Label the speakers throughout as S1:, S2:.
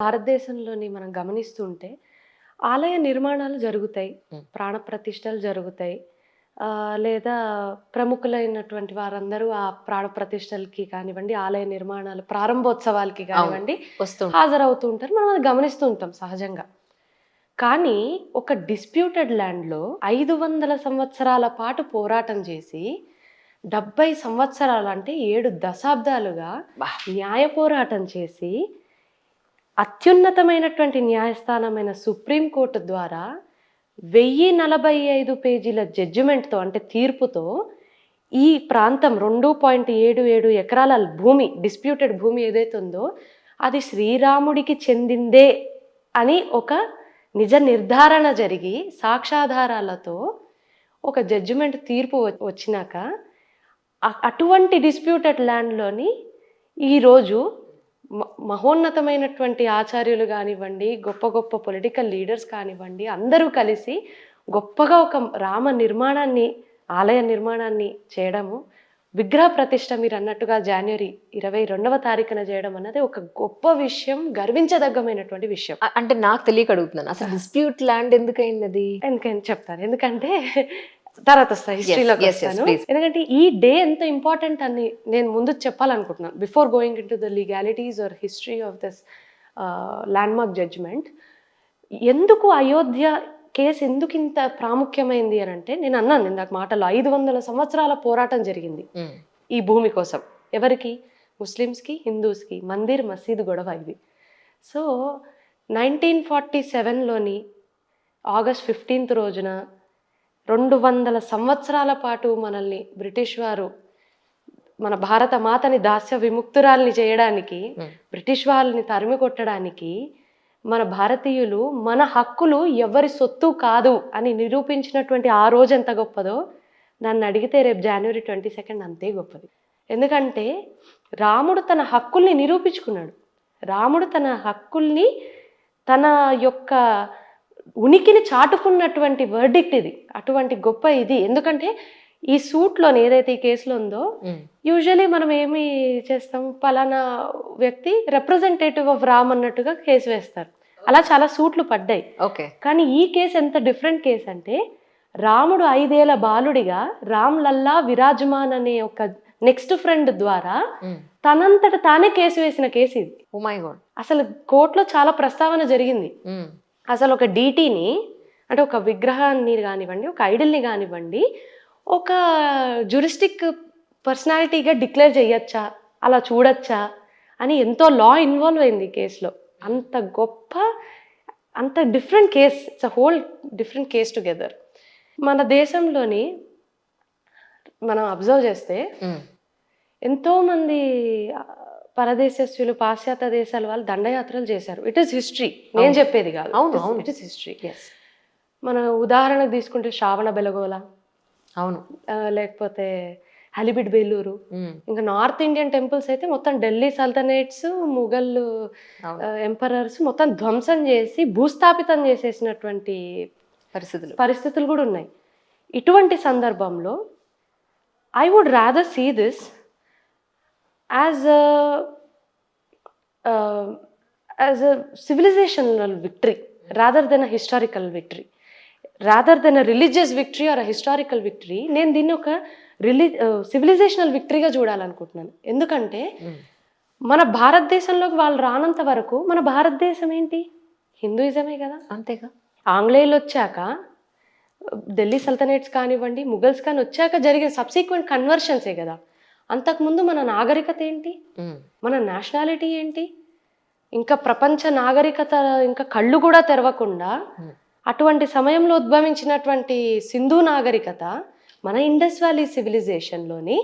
S1: భారతదేశంలోని మనం గమనిస్తుంటే ఆలయ నిర్మాణాలు జరుగుతాయి.
S2: హ్మ్.
S1: ప్రాణప్రతిష్ఠలు జరుగుతాయి. లేదా ప్రముఖులైనటువంటి వారందరూ ఆ ప్రాణప్రతిష్ఠలకి కానివ్వండి, ఆలయ నిర్మాణాలు ప్రారంభోత్సవాలకి
S2: అవును.
S1: కానివ్వండి
S2: వస్తుంటాయి.
S1: హాజరవుతూ ఉంటారు. మనం అది గమనిస్తూ ఉంటాం సహజంగా. కానీ ఒక డిస్ప్యూటెడ్ ల్యాండ్‌లో 500 సంవత్సరాల పాటు పోరాటం చేసి 70 సంవత్సరాలు అంటే 7 దశాబ్దాలుగా
S2: అబ్బా!
S1: న్యాయ పోరాటం చేసి అత్యున్నతమైనటువంటి న్యాయస్థానమైన సుప్రీం కోర్టు ద్వారా 1045 పేజీల జడ్జిమెంట్‌తో అంటే తీర్పుతో ఈ ప్రాంతం 2.77 ఎకరాల భూమి డిస్ప్యూటెడ్ భూమి ఏదైతే ఉందో అది శ్రీరాముడికి చెందిందే అని ఒక నిజ నిర్ధారణ జరిగి సాక్ష్యాధారాలతో ఒక జడ్జిమెంట్ తీర్పు వచ్చినాక అటువంటి డిస్ప్యూటెడ్ ల్యాండ్‌లోని ఈరోజు మహోన్నతమైనటువంటి ఆచార్యులు కానివ్వండి, గొప్ప గొప్ప పొలిటికల్ లీడర్స్ కానివ్వండి, అందరూ కలిసి గొప్పగా ఒక ఆలయ నిర్మాణాన్ని చేయడము, విగ్రహ ప్రతిష్ఠ మీరన్నట్టుగా జనవరి 22వ తారీఖున చేయడం అన్నది ఒక గొప్ప విషయం, గర్వించదగ్గమైనటువంటి విషయం.
S2: అంటే నాకు తెలియక అడుగుతున్నాను. అసలు డిస్ప్యూట్ ల్యాండ్ ఎందుకయిందది?
S1: ఎందుకని చెప్తాను. ఎందుకంటే తర్వాత వస్తా హిస్టరీలోకి
S2: yes,
S1: వస్తాను.
S2: please.
S1: ఎందుకంటే ఈ డే ఎంత ఇంపార్టెంట్ అని నేను ముందు చెప్పాలనుకుంటున్నాను. Before going into the legalities or history of this landmark judgment. ఎందుకు అయోధ్య కేసు ఎందుకు ఇంత ప్రాముఖ్యమైంది అని అంటే నేను అన్నాను ఇందాక మాటలో 500 సంవత్సరాల పోరాటం జరిగింది
S2: హ్మ్.
S1: ఈ భూమి కోసం. ఎవరికి? ముస్లిమ్స్‌కి, హిందూస్‌కి మందిర్ మసీదు గొడవ ఇది. సో 1947లోని ఆగస్ట్ 15th రోజున 200 సంవత్సరాల పాటు మనల్ని బ్రిటిష్ వారు మన భారత మాతని దాస్య విముక్తురాల్ని చేయడానికి, బ్రిటిష్ వాళ్ళని తరిమి కొట్టడానికి మన భారతీయులు మన హక్కులు ఎవరి సొత్తు కాదు అని నిరూపించినటువంటి ఆ రోజు ఎంత గొప్పదో నన్ను అడిగితే రేపు జనవరి 22 అంతే గొప్పది. ఎందుకంటే రాముడు తన హక్కుల్ని నిరూపించుకున్నాడు. రాముడు తన హక్కుల్ని తన యొక్క ఉనికిని చాటుకున్నటువంటి వర్డిక్ట్ ఇది. అటువంటి గొప్ప ఇది. ఎందుకంటే ఈ సూట్లోని ఏదైతే ఈ కేసులో ఉందో యూజువలీ మనం ఏమి చేస్తాం, పలానా వ్యక్తి రిప్రజెంటేటివ్ ఆఫ్ రామ్ అన్నట్టుగా కేసు వేస్తారు. అలా చాలా సూట్లు పడ్డాయి.
S2: ఓకే.
S1: కానీ ఈ కేసు ఎంత డిఫరెంట్ కేసు అంటే రాముడు 5 ఏళ్ల బాలుడిగా రామ్ లల్లా విరాజమాన్ అనే ఒక నెక్స్ట్ ఫ్రెండ్ ద్వారా తనంతట తానే కేసు వేసిన కేసు ఇది.
S2: Oh my God.
S1: అసలు కోర్టులో చాలా ప్రస్తావన జరిగింది. అసలు ఒక డీటీని అంటే ఒక విగ్రహాన్ని కానివ్వండి, ఒక ఐడల్ని కానివ్వండి, ఒక జ్యూరిస్టిక్ పర్సనాలిటీగా డిక్లేర్ చేయొచ్చా, అలా చూడొచ్చా అని ఎంతో లా ఇన్వాల్వ్ అయింది ఈ కేసులో. అంత గొప్ప, అంత different case, it's a whole different case together. మన దేశంలోని మనం అబ్జర్వ్ చేస్తే ఎంతోమంది పరదేశస్యులు, పాశ్చాత్య దేశాల వాళ్ళు దండయాత్రలు చేశారు. ఇట్ ఈస్ హిస్టరీ, నేను చెప్పేది కాదు. It is history. మన ఉదాహరణకు తీసుకుంటే శ్రావణ బెలగోల,
S2: అవును,
S1: లేకపోతే హలిబిడ్ బేలూరు, ఇంకా నార్త్ ఇండియన్ టెంపుల్స్ అయితే మొత్తం ఢిల్లీ సల్తనేట్స్, ముఘల్ ఎంపరర్స్ మొత్తం ధ్వంసం చేసి భూస్థాపితం చేసేసినటువంటి పరిస్థితులు కూడా ఉన్నాయి. ఇటువంటి సందర్భంలో I would rather see this as a civilizational victory rather than a historical victory, rather than a religious victory or a historical victory. నేను దీన్ని ఒక సివిలైజేషనల్ విక్టరీగా చూడాలనుకుంటున్నాను. ఎందుకంటే మన భారతదేశంలోకి వాళ్ళు రానంత వరకు మన భారతదేశం ఏంటి? హిందూయిజమే కదా.
S2: అంతేగా.
S1: ఆంగ్లేయులు వచ్చాక, ఢిల్లీ సల్తనేట్స్ కానివ్వండి, ముఘల్స్ కానీ వచ్చాక జరిగిన సబ్సిక్వెంట్ కన్వర్షన్సే కదా. అంతకుముందు మన నాగరికత ఏంటి, మన నేషనాలిటీ ఏంటి, ఇంకా ప్రపంచ నాగరికత ఇంకా కళ్ళు కూడా తెరవకుండా అటువంటి సమయంలో ఉద్భవించినటువంటి సింధు నాగరికత మన ఇండస్ వ్యాలీ సివిలైజేషన్లోని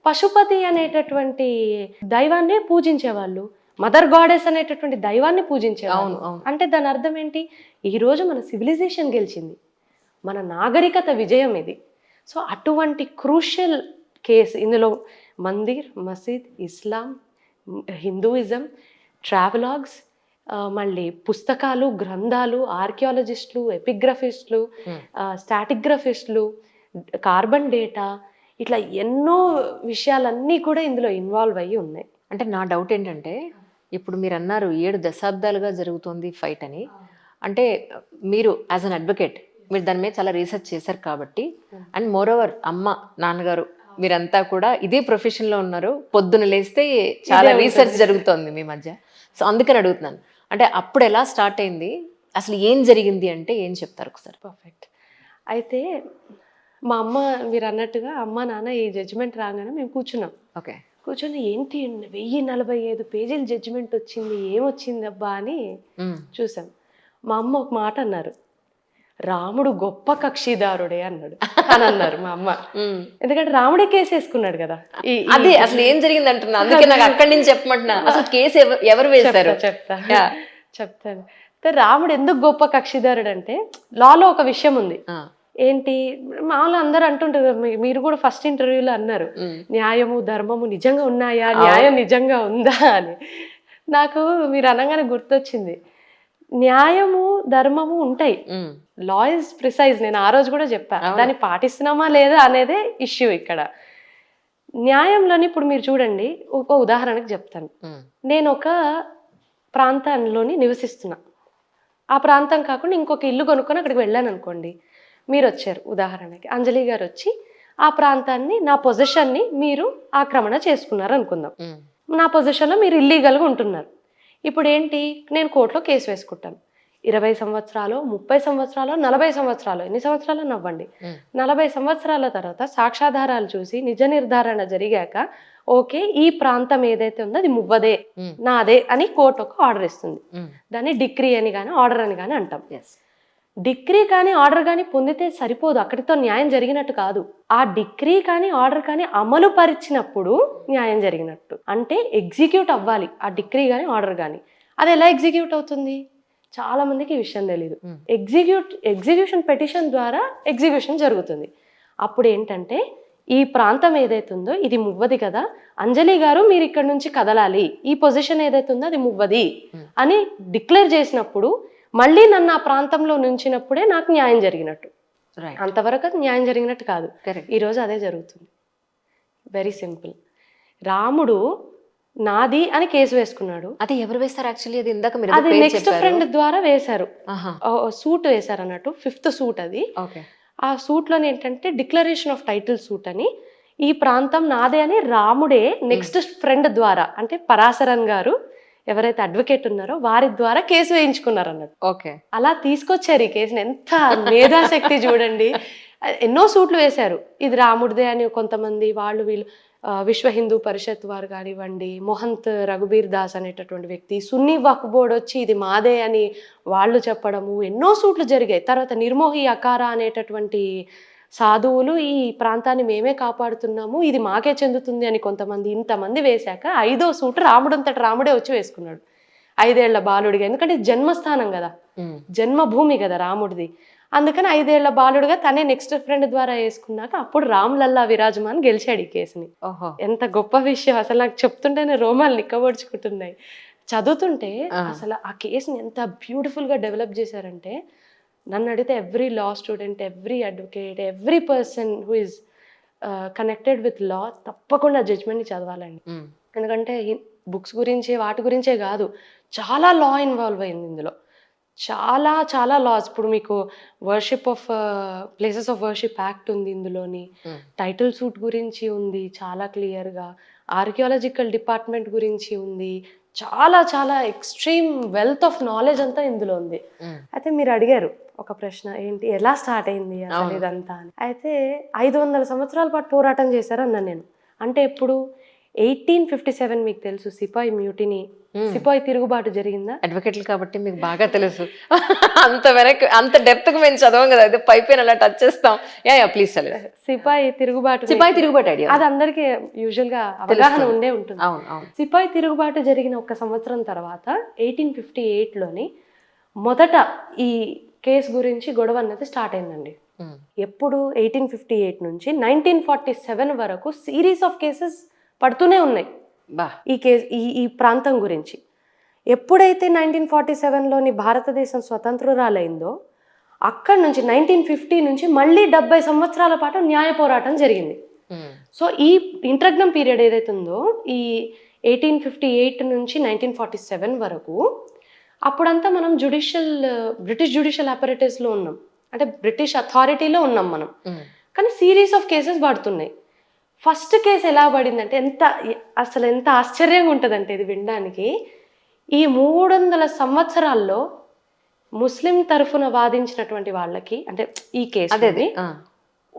S1: పశుపతి అనేటటువంటి దైవాన్ని పూజించేవాళ్ళు, మదర్ గాడెస్ అనేటటువంటి దైవాన్ని పూజించేవాళ్ళు. అంటే దాని అర్థం ఏంటి? ఈరోజు మన సివిలైజేషన్ గెలిచింది, మన నాగరికత విజయం ఇది. సో అటువంటి క్రూషియల్ కేసు ఇందులో మందిర్, మసీద్, ఇస్లాం, హిందూయిజం, ట్రావెలాగ్స్, మళ్ళీ పుస్తకాలు, గ్రంథాలు, ఆర్కియాలజిస్టులు, ఎపిగ్రఫిస్టులు, స్టాటిగ్రఫిస్టులు, కార్బన్ డేటా, ఇట్లా ఎన్నో విషయాలన్నీ కూడా ఇందులో ఇన్వాల్వ్ అయ్యి ఉన్నాయి.
S2: అంటే నా డౌట్ ఏంటంటే ఇప్పుడు మీరు అన్నారు 7 దశాబ్దాలుగా జరుగుతోంది ఫైట్ అని. అంటే మీరు యాజ్ అన్ అడ్వకేట్ మీరు దాని మీద చాలా రీసెర్చ్ చేశారు కాబట్టి, అండ్ మోర్ ఓవర్ అమ్మ నాన్నగారు మీరంతా కూడా ఇదే ప్రొఫెషన్ లో ఉన్నారు. పొద్దున లేస్తే చాలా రీసెర్చ్ జరుగుతోంది మీ మధ్య. సో అందుకని అడుగుతున్నాను, అంటే అప్పుడు ఎలా స్టార్ట్ అయింది, అసలు ఏం జరిగింది అంటే ఏం చెప్తారు ఒకసారి?
S1: పర్ఫెక్ట్. అయితే మా అమ్మ మీరు అన్నట్టుగా అమ్మ నాన్న ఈ జడ్జిమెంట్ రాగానే మేము కూర్చున్నాం.
S2: ఓకే.
S1: కూర్చొని ఏంటి 1045 పేజీల జడ్జిమెంట్ వచ్చింది, ఏమొచ్చింది అబ్బా అని చూసాం. మా అమ్మ ఒక మాట అన్నారు, రాముడు గొప్ప కక్షిదారుడే అన్నాడు అని అన్నారు మా అమ్మ. ఎందుకంటే రాముడే కేసు వేసుకున్నాడు కదా.
S2: అదే అసలు ఏం జరిగింది అంటున్నా, అందుకే నాకు అక్కడి నుంచి చెప్పమంటున్నా. అసలు కేసు ఎవరు వేశారు?
S1: చెప్తాను. రాముడు ఎందుకు గొప్ప కక్షిదారుడు అంటే, లాలో ఒక విషయం ఉంది. ఏంటి, మామూలు అందరూ అంటుంటారు, మీరు కూడా ఫస్ట్ ఇంటర్వ్యూలో అన్నారు, న్యాయము ధర్మము నిజంగా ఉన్నాయా, న్యాయం నిజంగా ఉందా అని. నాకు మీరు అనగానే గుర్తొచ్చింది, న్యాయము ధర్మము ఉంటాయి, లా ఇస్ ప్రిసైజ్. నేను ఆ రోజు కూడా చెప్పా, దాన్ని పాటిస్తున్నామా లేదా అనేదే ఇష్యూ ఇక్కడ. న్యాయంలోని ఇప్పుడు మీరు చూడండి, ఒక ఉదాహరణకు చెప్తాను. నేను ఒక ప్రాంతంలోని నివసిస్తున్నా, ఆ ప్రాంతం కాకుండా ఇంకొక ఇల్లు కొనుక్కొని అక్కడికి వెళ్ళాను అనుకోండి. మీరు వచ్చారు, ఉదాహరణకి అంజలి గారు వచ్చి ఆ ప్రాంతాన్ని, నా పొజిషన్ని మీరు ఆక్రమణ చేసుకున్నారు అనుకుందాం. నా పొజిషన్లో మీరు ఇల్లీగల్గా ఉంటున్నారు. ఇప్పుడు ఏంటి, నేను కోర్టులో కేసు వేసుకుంటాను. 20 సంవత్సరాలు, 30 సంవత్సరాలు, 40 సంవత్సరాలు, ఎన్ని సంవత్సరాలు నవ్వండి, 40 సంవత్సరాల తర్వాత సాక్ష్యాధారాలు చూసి నిజ నిర్ధారణ జరిగాక, ఓకే ఈ ప్రాంతం ఏదైతే ఉందో అది మువ్వదే, నాదే అని కోర్టు ఒక ఆర్డర్ ఇస్తుంది. దాన్ని డిక్రీ అని కానీ ఆర్డర్ అని కానీ అంటాం. డిక్రీ కానీ ఆర్డర్ కానీ పొందితే సరిపోదు, అక్కడితో న్యాయం జరిగినట్టు కాదు. ఆ డిక్రీ కానీ ఆర్డర్ కానీ అమలు పరిచినప్పుడు న్యాయం జరిగినట్టు. అంటే ఎగ్జిక్యూట్ అవ్వాలి ఆ డిక్రీ కానీ ఆర్డర్ కానీ. అది ఎలా ఎగ్జిక్యూట్ అవుతుంది, చాలా మందికి ఈ విషయం తెలియదు. ఎగ్జిక్యూషన్ పెటిషన్ ద్వారా ఎగ్జిక్యూషన్ జరుగుతుంది. అప్పుడు ఏంటంటే, ఈ ప్రాంతం ఏదైతే ఉందో ఇది మువ్వది కదా, అంజలి గారు మీరు ఇక్కడ నుంచి కదలాలి, ఈ పొజిషన్ ఏదైతే ఉందో అది మువ్వది అని డిక్లేర్ చేసినప్పుడు, మళ్ళీ నన్ను ఆ ప్రాంతంలో నుంచినప్పుడే నాకు న్యాయం జరిగినట్టు. అంతవరకు అది న్యాయం జరిగినట్టు కాదు. ఈరోజు అదే జరుగుతుంది. Very simple. రాముడు నాది అని కేసు వేసుకున్నాడు.
S2: అది ఎవరు వేస్తారు యాక్చువల్లీ? అది ఇందాక మీరు
S1: అది నెక్స్ట్ ఫ్రెండ్ ద్వారా వేశారు, సూట్ వేశారు అన్నట్టు, 5th సూట్ అది. ఆ సూట్ లోని ఏంటంటే డిక్లరేషన్ ఆఫ్ టైటిల్ సూట్ అని, ఈ ప్రాంతం నాదే అని రాముడే నెక్స్ట్ ఫ్రెండ్ ద్వారా, అంటే పరాశరన్ గారు ఎవరైతే అడ్వకేట్ ఉన్నారో వారి ద్వారా కేసు వేయించుకున్నారు అన్నట్టు.
S2: ఓకే.
S1: అలా తీసుకొచ్చారు ఈ కేసుని. ఎంత మేధాశక్తి చూడండి. ఎన్నో సూట్లు వేశారు, ఇది రాముడిదే అని కొంతమంది, వాళ్ళు వీళ్ళు విశ్వ హిందూ పరిషత్ వారు కానివ్వండి, మొహంత్ రఘుబీర్ దాస్ అనేటటువంటి వ్యక్తి, సున్నీ వక్ఫ్ బోర్డ్ వచ్చి ఇది మాదే అని వాళ్ళు చెప్పడము, ఎన్నో సూట్లు జరిగాయి. తర్వాత నిర్మోహి అకారా అనేటటువంటి సాధువులు ఈ ప్రాంతాన్ని మేమే కాపాడుతున్నాము, ఇది మాకే చెందుతుంది అని కొంతమంది, ఇంతమంది వేశాక 5వ సూటు రాముడంతట రాముడే వచ్చి వేసుకున్నాడు, 5 ఏళ్ల బాలుడిగా. ఎందుకంటే జన్మస్థానం కదా, జన్మభూమి కదా రాముడిది. అందుకని 5 ఏళ్ల బాలుడుగా తనే నెక్స్ట్ ఫ్రెండ్ ద్వారా వేసుకున్నాక అప్పుడు రామ్లల్లా విరాజమాన్ గెలిచాడు ఈ కేసుని. ఎంత గొప్ప విషయం అసలు, నాకు చెప్తుంటేనే రోమాలు నిక్కబొడుచుకుంటున్నాయి. చదువుతుంటే అసలు ఆ కేసుని ఎంత బ్యూటిఫుల్ గా డెవలప్ చేశారంటే, నన్ను అడిగితే every law student, every advocate, every person who is connected with law తప్పకుండా జడ్జ్మెంట్ని చదవాలండి. ఎందుకంటే బుక్స్ గురించి వాటి గురించే కాదు, చాలా లా ఇన్వాల్వ్ అయింది ఇందులో, చాలా చాలా లాస్. ఇప్పుడు మీకు worship of places of worship act ఉంది ఇందులోని, టైటిల్ సూట్ గురించి ఉంది చాలా క్లియర్గా, ఆర్కియాలజికల్ డిపార్ట్మెంట్ గురించి ఉంది, చాలా చాలా ఎక్స్ట్రీమ్ వెల్త్ ఆఫ్ నాలెడ్జ్ అంతా ఇందులో ఉంది. అయితే మీరు అడిగారు ఒక ప్రశ్న, ఏంటి ఎలా స్టార్ట్ అయింది అసలు ఇదంతా అని. అయితే 500 సంవత్సరాల పాటు పోరాటం చేశారన్నాను నేను. అంటే ఎప్పుడు 1857 మీకు తెలుసు సిపాయి మ్యూటినీ, సిపాయి తిరుగుబాటు జరిగిందా?
S2: అడ్వకేట్లు కాబట్టి మీకు బాగా తెలుసు. అంత వెనక్కి అంత డెప్త్ కు మేము చదవం కదా, అది పైపైన అలా టచ్ చేస్తాం. Yeah please.
S1: సిపాయి తిరుగుబాటు ఐడియా అది అందరికి యూజువల్ గా అవగాహన ఉండే ఉంటుంది. సిపాయి తిరుగుబాటు జరిగిన 1 సంవత్సరం తర్వాత 1858లోని మొదట ఈ కేసు గురించి గొడవ అన్నది స్టార్ట్ అయిందండి. ఎప్పుడు 1858 నుంచి 1947 వరకు సిరీస్ ఆఫ్ కేసెస్ పడుతూనే ఉన్నాయి ఈ కేసు ఈ ప్రాంతం గురించి. ఎప్పుడైతే 1947లోని భారతదేశం స్వతంత్రురాలైందో అక్కడి నుంచి 1950 నుంచి మళ్ళీ 70 సంవత్సరాల పాటు న్యాయ పోరాటం జరిగింది. సో ఈ ఇంటర్గ్నమ్ పీరియడ్ ఏదైతే ఉందో, ఈ 1858 నుంచి 1947 వరకు. అప్పుడంతా మనం బ్రిటిష్ జ్యుడిషియల్ అపరేటస్లో ఉన్నాం, అంటే బ్రిటిష్ అథారిటీలో ఉన్నాం మనం. కానీ సిరీస్ ఆఫ్ కేసెస్ పడుతున్నాయి. ఫస్ట్ కేసు ఎలా పడిందంటే అసలు ఎంత ఆశ్చర్యంగా ఉంటుందంటే ఇది వినడానికి. ఈ 300 సంవత్సరాల్లో ముస్లిం తరఫున వాదించినటువంటి వాళ్ళకి, అంటే ఈ కేసు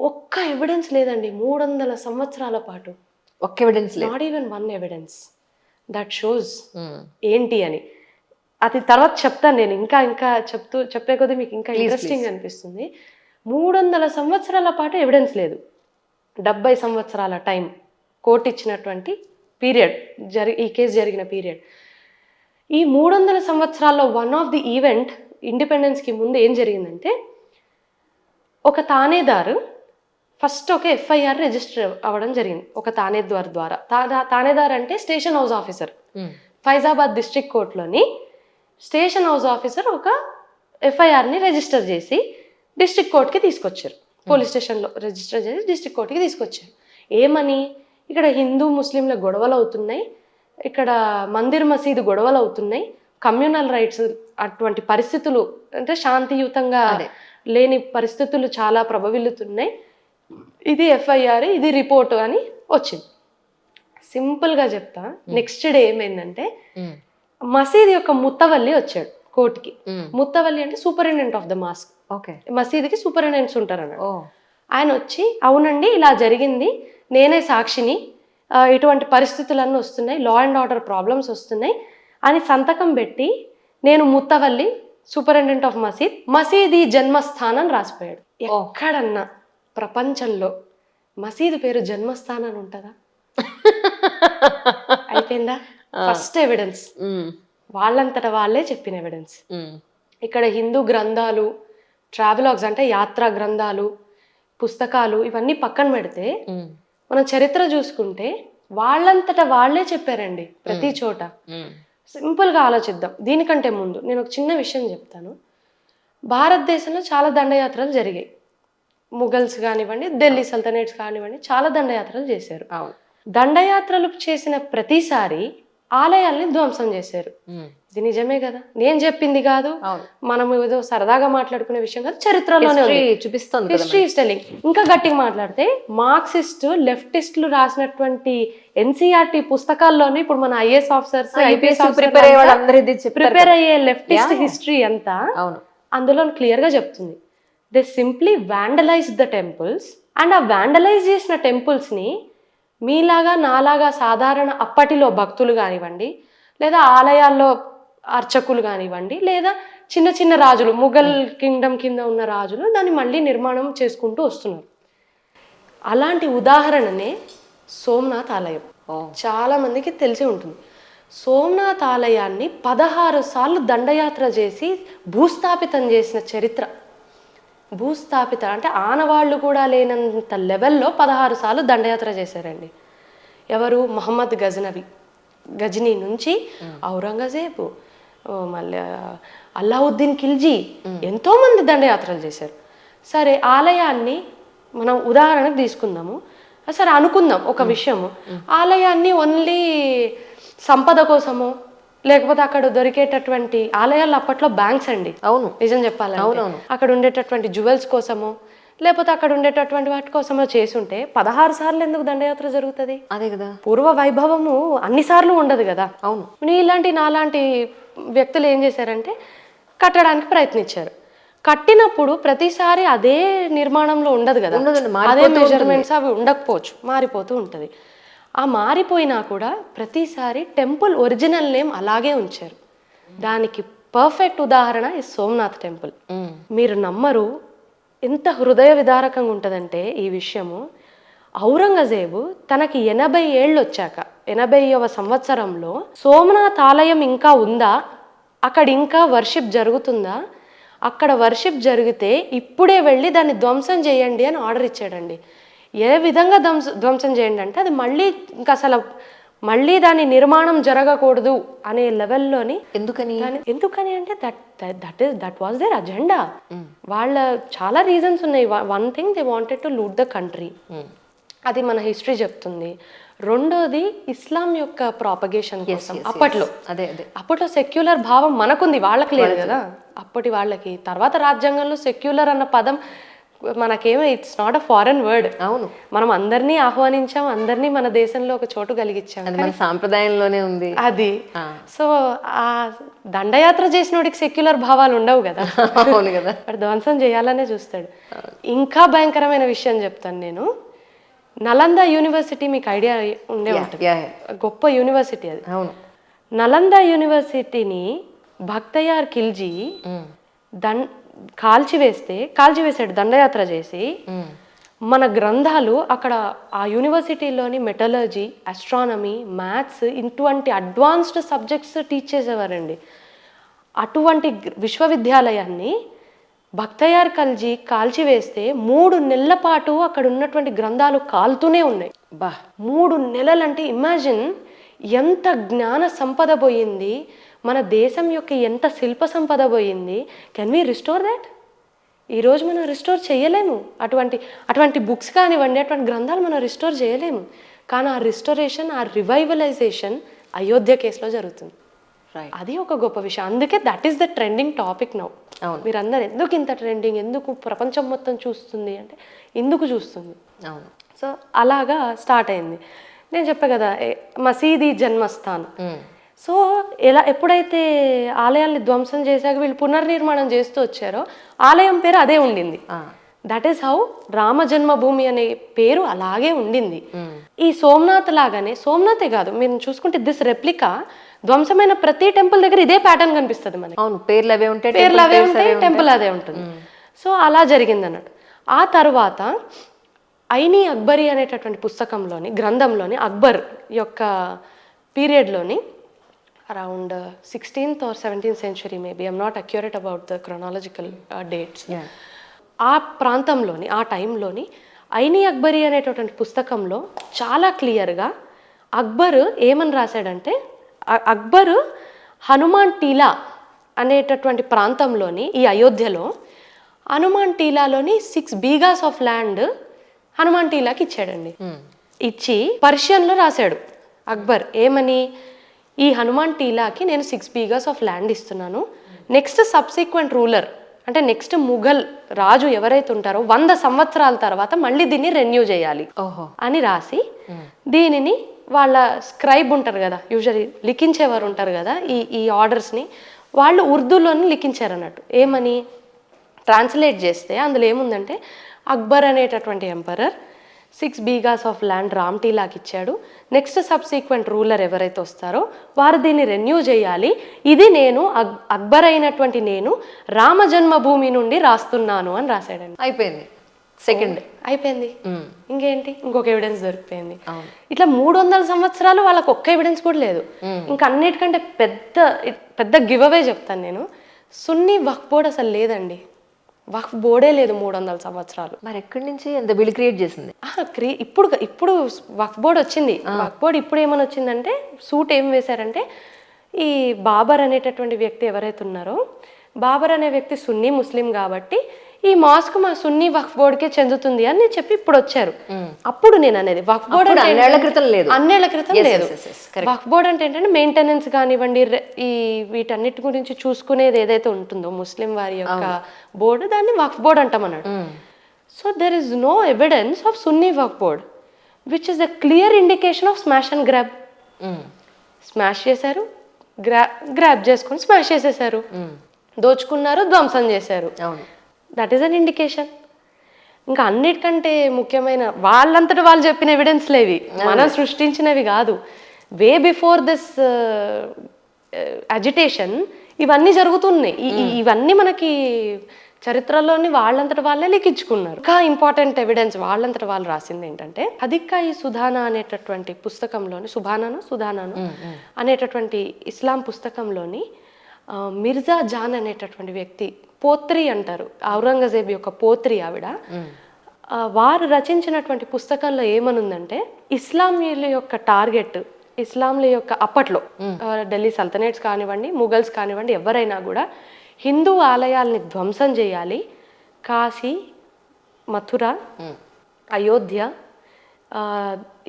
S1: ఒక్క ఎవిడెన్స్ లేదండి 300 సంవత్సరాల పాటు.
S2: ఒక్క ఎవిడెన్స్ లేదు,
S1: not even one evidence that shows ఏంటి అని. అది తర్వాత చెప్తాను నేను, ఇంకా చెప్పే కొద్దీ మీకు ఇంకా ఇంట్రెస్టింగ్ అనిపిస్తుంది. 300 సంవత్సరాల పాటు ఎవిడెన్స్ లేదు. 70 సంవత్సరాల టైం కోర్టు ఇచ్చినటువంటి పీరియడ్, ఈ కేసు జరిగిన పీరియడ్. ఈ 300 సంవత్సరాల్లో వన్ ఆఫ్ ది ఈవెంట్, ఇండిపెండెన్స్కి ముందు ఏం జరిగిందంటే, ఒక తానేదారు ఫస్ట్ ఒక ఎఫ్ఐఆర్ రిజిస్టర్ అవ్వడం జరిగింది ఒక తానేదారు ద్వారా. తానేదారు అంటే station house officer. Faizabad district కోర్టులోని స్టేషన్ హౌస్ ఆఫీసర్ ఒక ఎఫ్ఐఆర్ని రిజిస్టర్ చేసి డిస్ట్రిక్ట్ కోర్టుకి తీసుకొచ్చారు. పోలీస్ స్టేషన్లో రిజిస్టర్ చేసి డిస్ట్రిక్ట్ కోర్టుకి తీసుకొచ్చారు. ఏమని, ఇక్కడ హిందూ ముస్లింల గొడవలు అవుతున్నాయి, ఇక్కడ మందిర్ మసీదు గొడవలు అవుతున్నాయి, కమ్యూనల్ రైట్స్ అటువంటి పరిస్థితులు, అంటే శాంతియుతంగా లేని పరిస్థితులు చాలా ప్రభవిల్లుతున్నాయి, ఇది ఎఫ్ఐఆర్, ఇది రిపోర్ట్ అని వచ్చింది. సింపుల్గా చెప్తా. నెక్స్ట్ డే ఏమైందంటే, మసీద్ యొక్క ముత్తవల్లి వచ్చాడు కోర్టుకి. ముత్తవల్లి అంటే సూపరింటెండెంట్ ఆఫ్ ద మాస్క్. మసీదుకి సూపరింటెండెంట్స్ ఉంటారు అన్నట్టు. ఆయన వచ్చి, అవునండి ఇలా జరిగింది, నేనే సాక్షిని, ఇటువంటి పరిస్థితులన్నీ వస్తున్నాయి, లా అండ్ ఆర్డర్ ప్రాబ్లమ్స్ వస్తున్నాయి అని సంతకం పెట్టి, నేను ముత్తవల్లి, సూపరింటెండెంట్ ఆఫ్ మసీద్ ఈ జన్మస్థానం రాసిపోయాడు. ఎక్కడన్నా ప్రపంచంలో మసీదు పేరు జన్మస్థానం ఉంటుందా? అయిపోయిందా? ఫస్ట్ ఎవిడెన్స్ వాళ్ళంతటా వాళ్ళే చెప్పిన ఎవిడెన్స్. ఇక్కడ హిందూ గ్రంథాలు, ట్రావెలాగ్స్ అంటే యాత్రా గ్రంథాలు, పుస్తకాలు ఇవన్నీ పక్కన పెడితే మనం చరిత్ర చూసుకుంటే వాళ్ళంతటా వాళ్ళే చెప్పారండి ప్రతి చోట. సింపుల్గా ఆలోచిద్దాం. దీనికంటే ముందు నేను ఒక చిన్న విషయం చెప్తాను. భారతదేశంలో చాలా దండయాత్రలు జరిగాయి. ముఘల్స్ కానివ్వండి, ఢిల్లీ సల్తనేట్స్ కానివ్వండి, చాలా దండయాత్రలు చేశారు. దండయాత్రలు చేసిన ప్రతిసారి ఆలయాల్ని ధ్వంసం చేశారు. ఇది నిజమే కదా, నేను చెప్పింది కాదు, మనం ఏదో సరదాగా మాట్లాడుకునే విషయం కాదు, చరిత్రలోనే చూపిస్తుంది. History is telling. ఇంకా గట్టిగా మాట్లాడితే మార్క్సిస్ట్ లెఫ్టిస్టులు రాసినటువంటి ఎన్సీఆర్టీ పుస్తకాల్లోనే ఇప్పుడు మన ఐఏఎస్ ఆఫీసర్స్, ఐపీఎస్ ప్రిపేర్ అయ్యే లెఫ్టిస్ట్ హిస్టరీ అంతా అందులో క్లియర్ గా చెప్తుంది. They simply vandalise the temples, and ఆ వ్యాండలైజ్ చేసిన టెంపుల్స్ ని మీలాగా నాలాగా సాధారణ అప్పటిలో భక్తులు కానివ్వండి, లేదా ఆలయాల్లో అర్చకులు కానివ్వండి, లేదా చిన్న చిన్న రాజులు, ముఘల్ కింగ్డమ్ కింద ఉన్న రాజులు దాన్ని మళ్ళీ నిర్మాణం చేసుకుంటూ వస్తున్నారు. అలాంటి ఉదాహరణనే సోమనాథ్ ఆలయం. చాలా మందికి తెలిసి ఉంటుంది. సోమనాథ్ ఆలయాన్ని 16 సార్లు దండయాత్ర చేసి భూస్థాపితం చేసిన చరిత్ర. భూస్థాపిత అంటే ఆనవాళ్ళు కూడా లేనంత లెవెల్లో 16 సార్లు దండయాత్ర చేశారండి. ఎవరు? మహమ్మద్ గజనీ నుంచి ఔరంగజేబు, మళ్ళీ అల్లావుద్దీన్ ఖిల్జీ, ఎంతోమంది దండయాత్రలు చేశారు. సరే, ఆలయాన్ని మనం ఉదాహరణకు తీసుకుందాము. సరే అనుకుందాం ఒక విషయము, ఆలయాన్ని ఓన్లీ సంపద కోసము, లేకపోతే అక్కడ దొరికేటటువంటి ఆలయాలు అప్పట్లో బ్యాంక్స్ అండి. అవును, నిజం చెప్పాలంటే అక్కడ ఉండేటటువంటి జ్యువెల్స్ కోసము, లేకపోతే అక్కడ ఉండేటటువంటి వాటి కోసమో చేసుంటే 16 సార్లు ఎందుకు దండయాత్ర జరుగుతుంది? అదే కదా, పూర్వ వైభవము అన్ని సార్లు ఉండదు కదా. అవును, నీలాంటి నాలాంటి వ్యక్తులు ఏం చేశారంటే కట్టడానికి ప్రయత్నించారు. కట్టినప్పుడు ప్రతిసారి అదే నిర్మాణంలో ఉండదు కదా, అదే మెజర్మెంట్స్ అవి ఉండకపోవచ్చు, మారిపోతూ ఉంటుంది. ఆ మారిపోయినా కూడా ప్రతిసారి టెంపుల్ ఒరిజినల్ నేమ్ అలాగే ఉంచారు. దానికి పర్ఫెక్ట్ ఉదాహరణ ఈ సోమనాథ్ టెంపుల్. మీరు నమ్మరు, ఎంత హృదయ విదారకంగా ఉంటుందంటే ఈ విషయము. ఔరంగజేబు తనకి 80 ఏళ్ళు వచ్చాక, 80వ సంవత్సరంలో సోమనాథ్ ఆలయం ఇంకా ఉందా, అక్కడ ఇంకా వర్షిప్ జరుగుతుందా, అక్కడ వర్షిప్ జరిగితే ఇప్పుడే వెళ్ళి దాన్ని ధ్వంసం చేయండి అని ఆర్డర్ ఇచ్చాడండి. ఏ విధంగా ధ్వంసం చేయండి అంటే, అది మళ్ళీ ఇంకా అసలు మళ్ళీ దాని నిర్మాణం జరగకూడదు అనే లెవెల్లోని. ఎందుకని అంటే దట్ వాజ్ దేర్ అజెండా. వాళ్ళ చాలా రీజన్స్ ఉన్నాయి. One thing, they wanted to loot the country, అది మన హిస్టరీ చెప్తుంది. రెండోది ఇస్లాం యొక్క ప్రాపగేషన్ కోసం అప్పట్లో
S2: అదే
S1: అప్పట్లో సెక్యులర్ భావం మనకుంది, వాళ్ళకి లేదు కదా అప్పటి వాళ్ళకి. తర్వాత రాజ్యాంగంలో సెక్యులర్ అన్న పదం మనకేమో it's not a foreign word.
S2: అవును,
S1: మనం అందరినీ ఆహ్వానించాం, అందరినీ మన దేశంలో ఒక చోటు కలిగించాం,
S2: అది మన సాంప్రదాయంలోనే ఉంది
S1: అది. సో ఆ దండయాత్ర చేసినోడికి సెక్యులర్ భావాలు ఉండవు కదా.
S2: అవును కదా,
S1: వాడు ధ్వంసం చేయాలనే చూస్తాడు. ఇంకా భయంకరమైన విషయం చెప్తాను నేను. నలంద యూనివర్సిటీ మీకు ఐడియా ఉండే ఉంటుంది, గొప్ప యూనివర్సిటీ అది.
S2: అవును,
S1: నలంద యూనివర్సిటీని భక్తయార్ ఖిల్జీ కాల్చివేసాడు దండయాత్ర చేసి. మన గ్రంథాలు అక్కడ ఆ యూనివర్సిటీలోని మెటలర్జీ, ఆస్ట్రానమీ, మ్యాథ్స్ ఇటువంటి అడ్వాన్స్డ్ సబ్జెక్ట్స్ టీచ్ చేసేవారండి. అటువంటి విశ్వవిద్యాలయాన్ని భక్తయార్ ఖిల్జీ కాల్చివేస్తే 3 నెలల పాటు అక్కడ ఉన్నటువంటి గ్రంథాలు కాలుతూనే ఉన్నాయి. 3 నెలలు అంటే ఇమాజిన్ ఎంత జ్ఞాన సంపద పోయింది, మన దేశం యొక్క ఎంత శిల్ప సంపద పోయింది. Can we restore that? ఈరోజు మనం రిస్టోర్ చేయలేము. అటువంటి బుక్స్ కానివ్వండి, అటువంటి గ్రంథాలు మనం రిస్టోర్ చేయలేము. కానీ ఆ రిస్టోరేషన్, ఆ రివైవలైజేషన్ అయోధ్య కేసులో జరుగుతుంది. అది ఒక గొప్ప విషయం. అందుకే that is the trending topic now. మీరందరూ ఎందుకు ఇంత ట్రెండింగ్, ఎందుకు ప్రపంచం మొత్తం చూస్తుంది అంటే ఎందుకు చూస్తుంది.
S2: అవును.
S1: సో అలాగా స్టార్ట్ అయింది. నేను చెప్పా కదా మసీదీ జన్మస్థానం. సో ఎప్పుడైతే ఆలయాల్ని ధ్వంసం చేశాక వీళ్ళు పునర్నిర్మాణం చేస్తూ వచ్చారో ఆలయం పేరు అదే ఉండింది. దట్ ఈస్ హౌ రామ జన్మభూమి అనే పేరు అలాగే ఉండింది. ఈ సోమనాథ్ లాగానే, సోమనాథే కాదు మీరు చూసుకుంటే దిస్ రెప్లికా ధ్వంసమైన ప్రతి టెంపుల్ దగ్గర ఇదే ప్యాటర్న్ కనిపిస్తుంది మనకి.
S2: అవును, పేర్లు అవే ఉంటాయి,
S1: టెంపుల్ అదే ఉంటుంది. సో అలా జరిగింది అన్నట్టు. ఆ తర్వాత ఐనీ అక్బరీ అనేటటువంటి పుస్తకంలోని, గ్రంథంలోని అక్బర్ యొక్క పీరియడ్లోని around 16th or 17th century maybe, I'm not accurate about the chronological dates. ఆ ప్రాంతంలోని, ఆ టైంలోని ఐనీ అక్బరీ అనేటటువంటి పుస్తకంలో చాలా క్లియర్గా అక్బర్ ఏమని రాశాడంటే, అక్బర్ హనుమాన్ టీలా అనేటటువంటి ప్రాంతంలోని ఈ అయోధ్యలో హనుమాన్ టీలాలోని 6 బీగాస్ ఆఫ్ ల్యాండ్ హనుమాన్ టీలాకి ఇచ్చాడండి. ఇచ్చి పర్షియన్లో రాశాడు అక్బర్ ఏమని, ఈ హనుమాన్ టీలాకి నేను 6 బీగాస్ ఆఫ్ ల్యాండ్ ఇస్తున్నాను, నెక్స్ట్ సబ్సిక్వెంట్ రూలర్ అంటే నెక్స్ట్ ముఘల్ రాజు ఎవరైతే ఉంటారో 100 సంవత్సరాల తర్వాత మళ్ళీ దీన్ని రెన్యూ చేయాలి అని రాసి, దీనిని వాళ్ళ స్క్రైబ్ ఉంటారు కదా, యూజువల్లీ లిఖించేవారు ఉంటారు కదా ఈ ఆర్డర్స్ని, వాళ్ళు ఉర్దూలోని లిఖించారు అన్నట్టు. ఏమని ట్రాన్స్లేట్ చేస్తే అందులో ఏముందంటే, అక్బర్ అనేటటువంటి ఎంపరర్ 6 బీగాస్ ఆఫ్ ల్యాండ్ రామ్టీలాకి ఇచ్చాడు, నెక్స్ట్ సబ్సీక్వెంట్ రూలర్ ఎవరైతే వస్తారో వారు దీన్ని రెన్యూ చేయాలి, ఇది నేను అక్బర్ అయినటువంటి నేను రామ జన్మభూమి నుండి రాస్తున్నాను అని రాశాడండి.
S2: అయిపోయింది, సెకండ్
S1: అయిపోయింది. ఇంకేంటి, ఇంకొక ఎవిడెన్స్ దొరికిపోయింది. ఇట్లా 300 సంవత్సరాలు వాళ్ళకి ఒక్క ఎవిడెన్స్ కూడా లేదు. ఇంకా అన్నిటికంటే పెద్ద గివ్ అవే చెప్తాను నేను, సున్నీ వక్ఫ్ బోర్డ్ అసలు లేదండి. వక్ఫ్ బోర్డే లేదు 300 సంవత్సరాలు.
S2: మరి ఎక్కడి నుంచి ఎంత బిల్ క్రియేట్ చేసింది?
S1: ఇప్పుడు వక్ఫ్ బోర్డ్ వచ్చింది. వక్ఫ్ బోర్డ్ ఇప్పుడు ఏమని వచ్చిందంటే, సూట్ ఏం వేశారంటే, ఈ బాబర్ అనేటటువంటి వ్యక్తి ఎవరైతే ఉన్నారో, బాబర్ అనే వ్యక్తి సున్నీ ముస్లిం కాబట్టి ఈ మాస్క్ మా సున్నీ వక్ఫ్ బోర్డ్కే చెందుతుంది అని చెప్పి ఇప్పుడు వచ్చారు. అప్పుడు నేను అనేది వక్ఫ్ బోర్డ్ అంటే అన్నేళ్ల క్రితం లేదు. వక్ఫ్ బోర్డ్ అంటే ఏంటంటే మెయింటెనెన్స్ కానివ్వండి, ఈ వీటన్నిటి గురించి చూసుకునేది ఏదైతే ఉంటుందో ముస్లిం వారి యొక్క బోర్డు, దాన్ని వక్ఫ్ బోర్డ్ అంటాం అన్నాడు. So there is no evidence of Sunni Waqf board which is a clear indication of smash and grab. Smash చేశారు, గ్రాబ్ చేసుకొని స్మాష్ చేసేసారు, దోచుకున్నారు, ధ్వంసం చేశారు. That is an indication. ఇంకా అన్నిటికంటే ముఖ్యమైన వాళ్ళంతటి వాళ్ళు చెప్పిన ఎవిడెన్స్లు ఇవి, మనం సృష్టించినవి కాదు. వే బిఫోర్ దిస్ అజిటేషన్ ఇవన్నీ జరుగుతున్నాయి. ఇవన్నీ మనకి చరిత్రలోని వాళ్ళంతటి వాళ్ళే లిఖించుకున్నారు. ఇంకా ఇంపార్టెంట్ ఎవిడెన్స్ వాళ్ళంతటి వాళ్ళు రాసింది ఏంటంటే, హదిక్కా-ఈ సుధానా అనేటటువంటి పుస్తకంలోని, సుధానాను అనేటటువంటి ఇస్లాం పుస్తకంలోని మిర్జా జాన్ అనేటటువంటి వ్యక్తి, పోత్రి అంటారు, ఔరంగజేబ్ యొక్క పోత్రి ఆవిడ, వారు రచించినటువంటి పుస్తకంలో ఏమనుందంటే, ఇస్లామీల యొక్క టార్గెట్, ఇస్లాంల యొక్క అప్పట్లో ఢిల్లీ సల్తనేట్స్ కానివ్వండి, ముఘల్స్ కానివ్వండి, ఎవరైనా కూడా హిందూ ఆలయాల్ని ధ్వంసం చేయాలి, కాశీ, మథుర, అయోధ్య,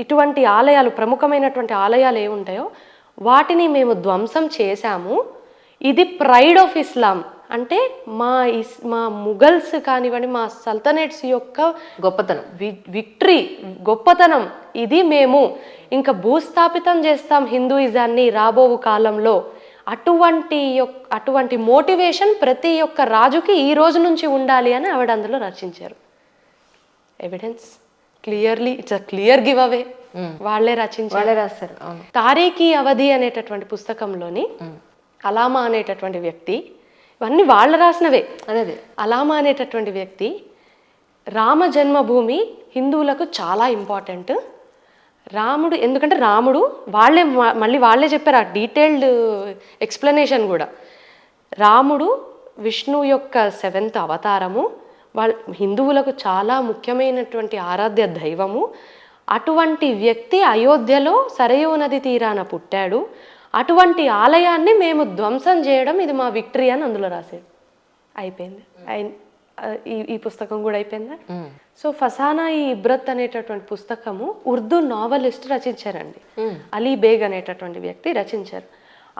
S1: ఇటువంటి ఆలయాలు, ప్రముఖమైనటువంటి ఆలయాలు ఏముంటాయో వాటిని మేము ధ్వంసం చేశాము. ఇది ప్రైడ్ ఆఫ్ ఇస్లాం, అంటే మా ముఘల్స్ కానివ్వండి, మా సల్తనేట్స్ యొక్క
S2: గొప్పతనం,
S1: విక్టరీ, గొప్పతనం ఇది. మేము ఇంకా భూస్థాపితం చేస్తాం హిందూయిజాన్ని రాబోవు కాలంలో. అటువంటి మోటివేషన్ ప్రతి ఒక్క రాజుకి ఈ రోజు నుంచి ఉండాలి అని ఆవిడ అందులో రచించారు. Evidence clearly, it's a clear give away. వాళ్ళే
S2: రాస్తారు.
S1: తారీఖీ అవధి అనేటటువంటి పుస్తకంలోని అలామా అనేటటువంటి వ్యక్తి, ఇవన్నీ వాళ్ళు రాసినవే.
S2: అదే
S1: అలామా అనేటటువంటి వ్యక్తి, రామ జన్మభూమి హిందువులకు చాలా ఇంపార్టెంట్. రాముడు, ఎందుకంటే రాముడు మళ్ళీ వాళ్ళే చెప్పారు ఆ డీటెయిల్డ్ ఎక్స్ప్లెనేషన్ కూడా. రాముడు విష్ణు యొక్క 7th అవతారము, హిందువులకు చాలా ముఖ్యమైనటువంటి ఆరాధ్య దైవము. అటువంటి వ్యక్తి అయోధ్యలో సరయూ నది తీరాన పుట్టాడు. అటువంటి ఆలయాన్ని మేము ధ్వంసం చేయడం ఇది మా విక్టరీ అని అందులో రాశాడు. అయిపోయింది. ఈ పుస్తకం కూడా అయిపోయిందా? సో ఫసానా ఈ ఇబ్రత్ అనేటటువంటి పుస్తకము ఉర్దూ నావలిస్ట్ రచించారండి. అలీ బేగ్ అనేటటువంటి వ్యక్తి రచించారు.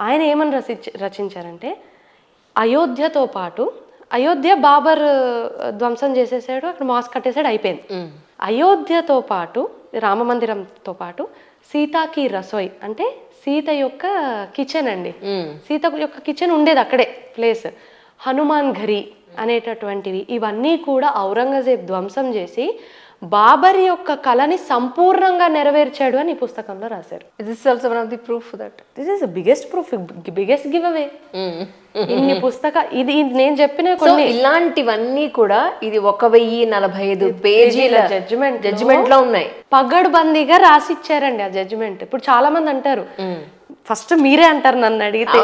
S1: ఆయన ఏమని రచించారంటే, అయోధ్యతో పాటు, అయోధ్య బాబర్ ధ్వంసం చేసేసాడు, అక్కడ మాస్క్ కట్టేసాడు, అయిపోయింది. అయోధ్యతో పాటు, రామ మందిరంతో పాటు సీతాకి రసోయ్, అంటే సీత యొక్క కిచెన్ అండి. సీత యొక్క కిచెన్ ఉండేది అక్కడే ప్లేస్. హనుమాన్ ఘరి అనేటటువంటివి, ఇవన్నీ కూడా ఔరంగజేబ్ ధ్వంసం చేసి బాబర్ యొక్క కళని సంపూర్ణంగా నెరవేర్చాడు అని ఈ పుస్తకంలో రాశారు.
S2: This is also one of the proof that
S1: this is the biggest proof, biggest give away. ఇన్ని ఇది నేను చెప్పిన కొన్ని
S2: ఇలాంటివన్నీ కూడా ఇది 1045 పేజీల జడ్జిమెంట్ లో ఉన్నాయి.
S1: పగడ్బందీగా రాసిచ్చారండి ఆ జడ్జిమెంట్. ఇప్పుడు చాలా మంది అంటారు, ఫస్ట్ మీరే అంటారు నన్ను అడిగితే,